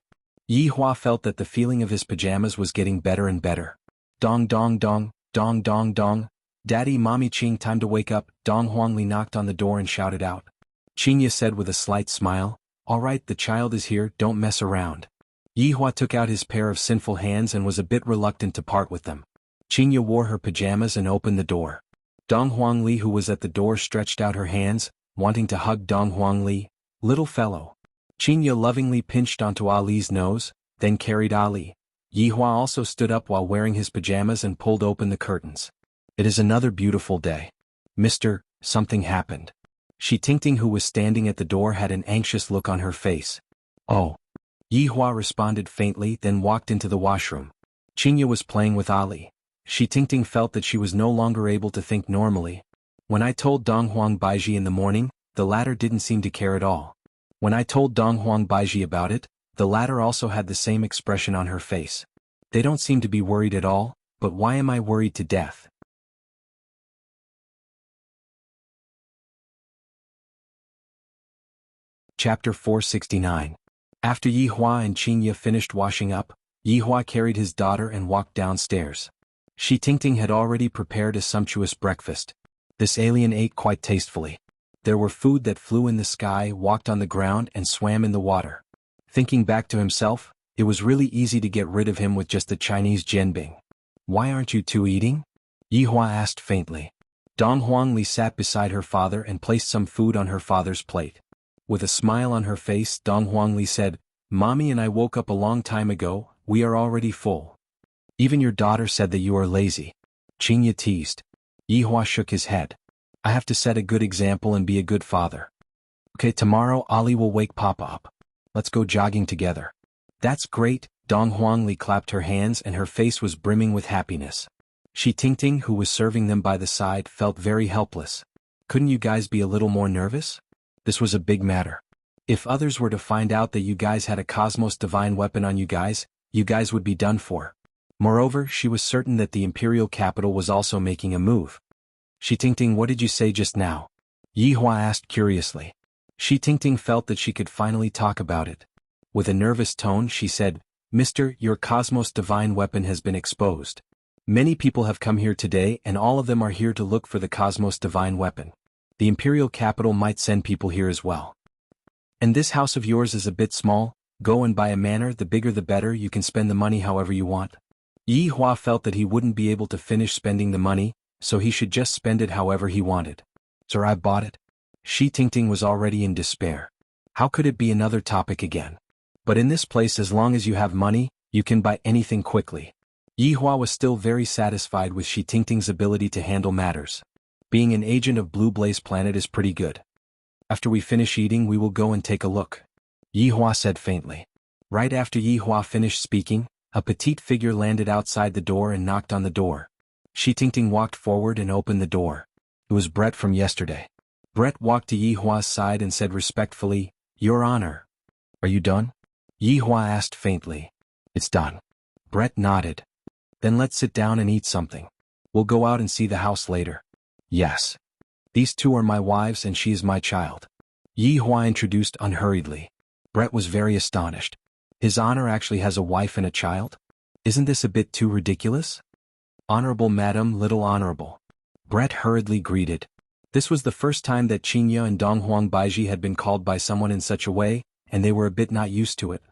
Yihua felt that the feeling of his pajamas was getting better and better. Dong dong dong, dong dong dong. Daddy, mommy, Qing, time to wake up. Dong Huangli knocked on the door and shouted out. Xianxia said with a slight smile, all right, the child is here, don't mess around. Yihua took out his pair of sinful hands and was a bit reluctant to part with them. Xianxia wore her pajamas and opened the door. Dong Huangli, who was at the door, stretched out her hands, wanting to hug Dong Huangli. Little fellow. Xianxia lovingly pinched onto Ali's nose, then carried Ali. Yihua also stood up while wearing his pajamas and pulled open the curtains. It is another beautiful day. Something happened. Shi Tingting, who was standing at the door, had an anxious look on her face. Oh. Yihua responded faintly, then walked into the washroom. Xianxia was playing with Ali. Shi Tingting felt that she was no longer able to think normally. When I told Donghuang Baiji in the morning, the latter didn't seem to care at all. When I told Donghuang Baiji about it, the latter also had the same expression on her face. They don't seem to be worried at all, but why am I worried to death? Chapter 469. After Yihua and Xianxia finished washing up, Yihua carried his daughter and walked downstairs. Shi Tingting had already prepared a sumptuous breakfast. This alien ate quite tastefully. There were food that flew in the sky, walked on the ground, and swam in the water. Thinking back to himself, it was really easy to get rid of him with just the Chinese jianbing. Why aren't you two eating? Yihua asked faintly. Dong Huangli sat beside her father and placed some food on her father's plate. With a smile on her face, Dong Huangli said, Mommy and I woke up a long time ago, we are already full. Even your daughter said that you are lazy. Xianxia teased. Yihua shook his head. I have to set a good example and be a good father. Okay, tomorrow Ali will wake Papa up. Let's go jogging together. That's great, Dong Huangli clapped her hands and her face was brimming with happiness. Shi Tingting, who was serving them by the side, felt very helpless. Couldn't you guys be a little more nervous? This was a big matter. If others were to find out that you guys had a cosmos divine weapon on you guys would be done for. Moreover, she was certain that the imperial capital was also making a move. Shi Tingting, what did you say just now? Yihua asked curiously. Shi Tingting felt that she could finally talk about it. With a nervous tone, she said, Mister, your cosmos divine weapon has been exposed. Many people have come here today and all of them are here to look for the cosmos divine weapon. The imperial capital might send people here as well. And this house of yours is a bit small, Go and buy a manor, the bigger the better, you can spend the money however you want. Yi Hua felt that he wouldn't be able to finish spending the money, so he should just spend it however he wanted. Sir, I bought it. Shi Tingting was already in despair. How could it be another topic again? But in this place, as long as you have money, you can buy anything quickly. Yi Hua was still very satisfied with Shi Tingting's ability to handle matters. Being an agent of Blue Blaze Planet is pretty good. After we finish eating, we will go and take a look, Yi Hua said faintly. Right after Yi Hua finished speaking, a petite figure landed outside the door and knocked on the door. Shi Tingting walked forward and opened the door. It was Brett from yesterday. Brett walked to Yi Hua's side and said respectfully, Your Honor. Are you done? Yi Hua asked faintly. It's done. Brett nodded. Then let's sit down and eat something. We'll go out and see the house later. Yes. These two are my wives and she is my child, Yi Hua introduced unhurriedly. Brett was very astonished. His Honor actually has a wife and a child? Isn't this a bit too ridiculous? Honorable Madam, Little Honorable. Brett hurriedly greeted. This was the first time that Xianxia and Donghuang Baiji had been called by someone in such a way, and they were a bit not used to it.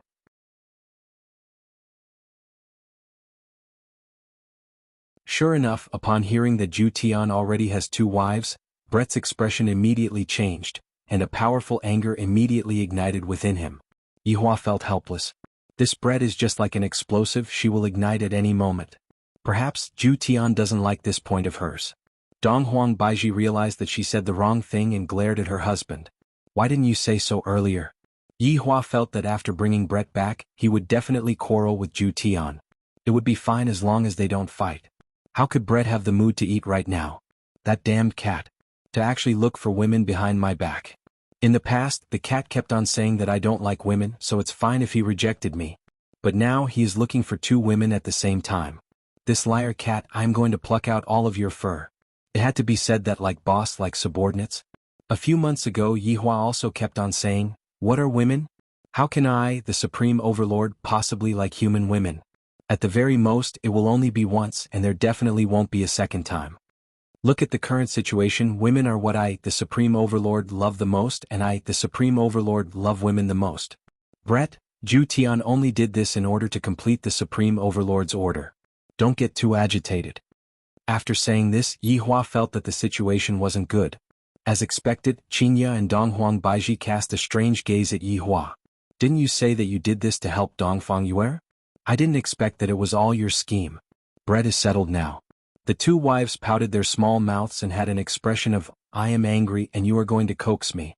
Sure enough, upon hearing that Zhu Tian already has two wives, Brett's expression immediately changed, and a powerful anger immediately ignited within him. Yi Hua felt helpless. This Brett is just like an explosive, she will ignite at any moment. Perhaps Zhu Tian doesn't like this point of hers. Donghuang Baiji realized that she said the wrong thing and glared at her husband. Why didn't you say so earlier? Yi Hua felt that after bringing Brett back, he would definitely quarrel with Zhu Tian. It would be fine as long as they don't fight. How could Brett have the mood to eat right now? That damned cat. To actually look for women behind my back. In the past, the cat kept on saying that I don't like women, so it's fine if he rejected me. But now he is looking for two women at the same time. This liar cat, I'm going to pluck out all of your fur. It had to be said that like boss, like subordinates. A few months ago, Yi Hua also kept on saying, what are women? How can I, the Supreme Overlord, possibly like human women? At the very most, it will only be once, and there definitely won't be a second time. Look at the current situation, women are what I, the Supreme Overlord, love the most, and I, the Supreme Overlord, love women the most. Brett, Zhu Tian only did this in order to complete the Supreme Overlord's order. Don't get too agitated. After saying this, Yi Hua felt that the situation wasn't good. As expected, Xianxia and Donghuang Baiji cast a strange gaze at Yi Hua. Didn't you say that you did this to help Dongfang Yue? I didn't expect that it was all your scheme. Brett is settled now. The two wives pouted their small mouths and had an expression of, I am angry and you are going to coax me.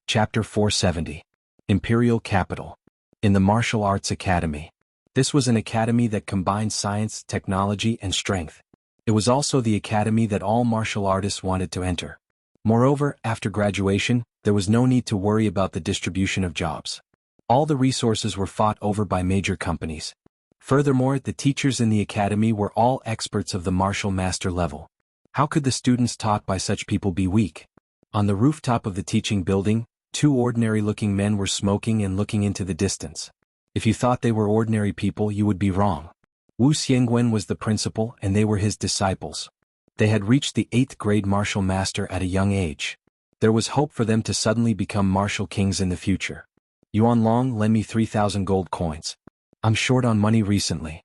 Chapter 470. Imperial Capital. In the Martial Arts Academy. This was an academy that combined science, technology, and strength. It was also the academy that all martial artists wanted to enter. Moreover, after graduation, there was no need to worry about the distribution of jobs. All the resources were fought over by major companies. Furthermore, the teachers in the academy were all experts of the martial master level. How could the students taught by such people be weak? On the rooftop of the teaching building, two ordinary-looking men were smoking and looking into the distance. If you thought they were ordinary people, you would be wrong. Wu Xianhuan was the principal and they were his disciples. They had reached the 8th grade martial master at a young age. There was hope for them to suddenly become martial kings in the future. Xuanhuan, lend me 3,000 gold coins. I'm short on money recently.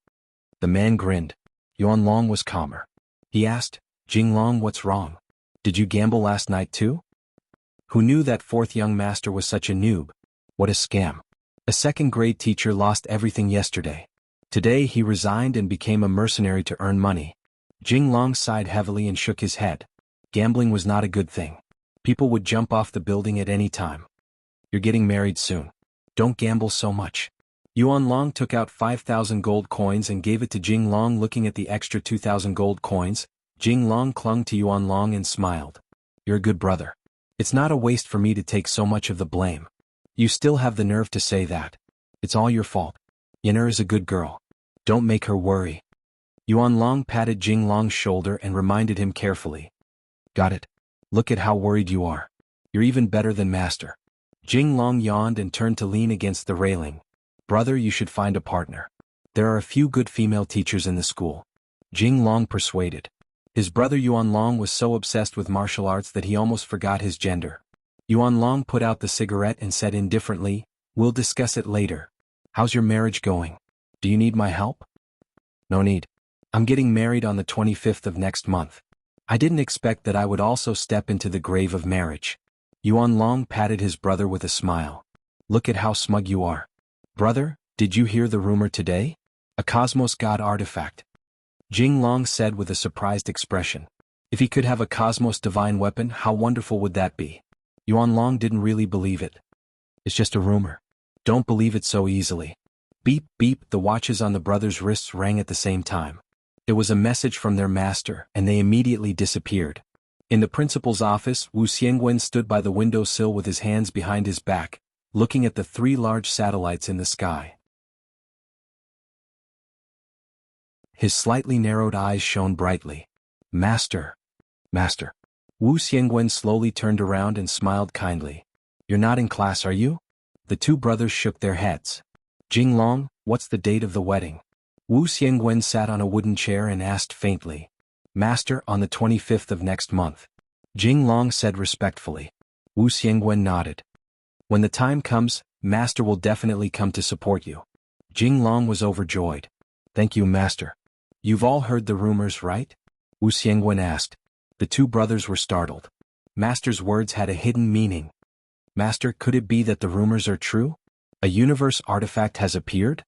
The man grinned. Xuanhuan was calmer. He asked, Jinglong, what's wrong? Did you gamble last night too? Who knew that 4th young master was such a noob? What a scam. A 2nd grade teacher lost everything yesterday. Today he resigned and became a mercenary to earn money. Jinglong sighed heavily and shook his head. Gambling was not a good thing. People would jump off the building at any time. You're getting married soon. Don't gamble so much. Xuanhuan took out 5,000 gold coins and gave it to Jinglong. Looking at the extra 2,000 gold coins, Jinglong clung to Xuanhuan and smiled. You're a good brother. It's not a waste for me to take so much of the blame. You still have the nerve to say that. It's all your fault. Yener is a good girl. Don't make her worry. Xuanhuan patted Jinglong's shoulder and reminded him carefully. Got it. Look at how worried you are. You're even better than master. Jinglong yawned and turned to lean against the railing. Brother, you should find a partner. There are a few good female teachers in the school. Jinglong persuaded. His brother Xuanlong was so obsessed with martial arts that he almost forgot his gender. Xuanlong put out the cigarette and said indifferently, "We'll discuss it later. How's your marriage going? Do you need my help?" "No need. I'm getting married on the 25th of next month." I didn't expect that I would also step into the grave of marriage. Xuanlong patted his brother with a smile. "Look at how smug you are. Brother, did you hear the rumor today? A cosmos god artifact." Jinglong said with a surprised expression. If he could have a cosmos divine weapon, how wonderful would that be? Xuanlong didn't really believe it. "It's just a rumor. Don't believe it so easily." Beep, beep, the watches on the brothers' wrists rang at the same time. It was a message from their master, and they immediately disappeared. In the principal's office, Wu Xianguan stood by the windowsill with his hands behind his back, looking at the 3 large satellites in the sky. His slightly narrowed eyes shone brightly. "Master. Master." Wu Xianguan slowly turned around and smiled kindly. "You're not in class, are you?" The 2 brothers shook their heads. "Jinglong, what's the date of the wedding?" Wu Xianguan sat on a wooden chair and asked faintly. "Master, on the 25th of next month." Jinglong said respectfully. Wu Xianguan nodded. "When the time comes, Master will definitely come to support you." Jinglong was overjoyed. "Thank you, Master." "You've all heard the rumors, right?" Wu Xianguan asked. The 2 brothers were startled. Master's words had a hidden meaning. "Master, could it be that the rumors are true? A universe artifact has appeared?"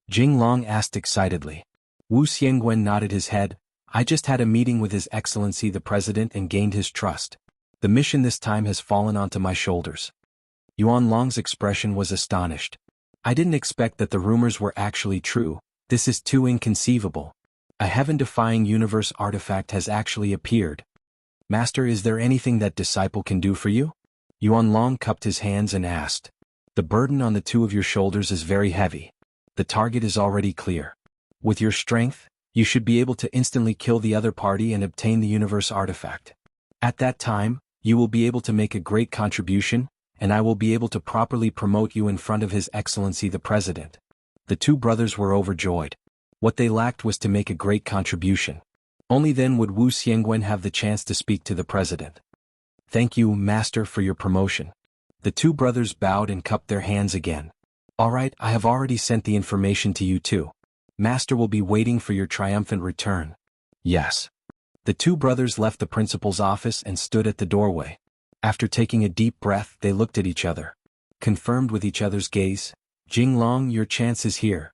Jinglong asked excitedly. Wu Xianguan nodded his head. "I just had a meeting with His Excellency the President and gained his trust. The mission this time has fallen onto my shoulders." Xuanlong's expression was astonished. "I didn't expect that the rumors were actually true. This is too inconceivable. A heaven-defying universe artifact has actually appeared. Master, is there anything that disciple can do for you?" Xuanlong cupped his hands and asked. "The burden on the 2 of your shoulders is very heavy. The target is already clear. With your strength, you should be able to instantly kill the other party and obtain the universe artifact. At that time, you will be able to make a great contribution, and I will be able to properly promote you in front of His Excellency the President." The 2 brothers were overjoyed. What they lacked was to make a great contribution. Only then would Wu Xianguan have the chance to speak to the President. "Thank you, Master, for your promotion." The 2 brothers bowed and cupped their hands again. "All right, I have already sent the information to you too. Master will be waiting for your triumphant return." "Yes." The 2 brothers left the principal's office and stood at the doorway. After taking a deep breath, they looked at each other. Confirmed with each other's gaze, "Jinglong, your chance is here."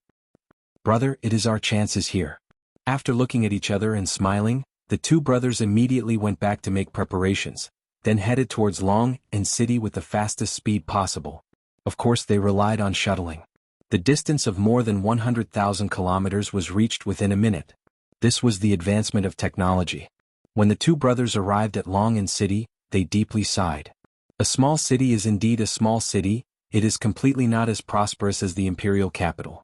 "Brother, it is our chances here." After looking at each other and smiling, the 2 brothers immediately went back to make preparations, then headed towards Long and City with the fastest speed possible. Of course, they relied on shuttling. The distance of more than 100,000 kilometers was reached within a minute. This was the advancement of technology. When the 2 brothers arrived at Long and City, they deeply sighed. A small city is indeed a small city. It is completely not as prosperous as the imperial capital.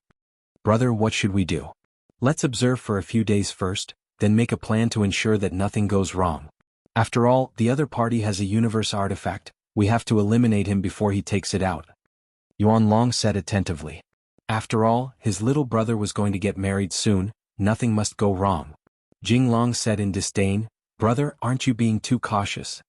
"Brother, what should we do?" "Let's observe for a few days first, then make a plan to ensure that nothing goes wrong. After all, the other party has a universe artifact. We have to eliminate him before he takes it out." Xuanlong said attentively. After all, his little brother was going to get married soon. Nothing must go wrong. Jinglong said in disdain, "Brother, aren't you being too cautious?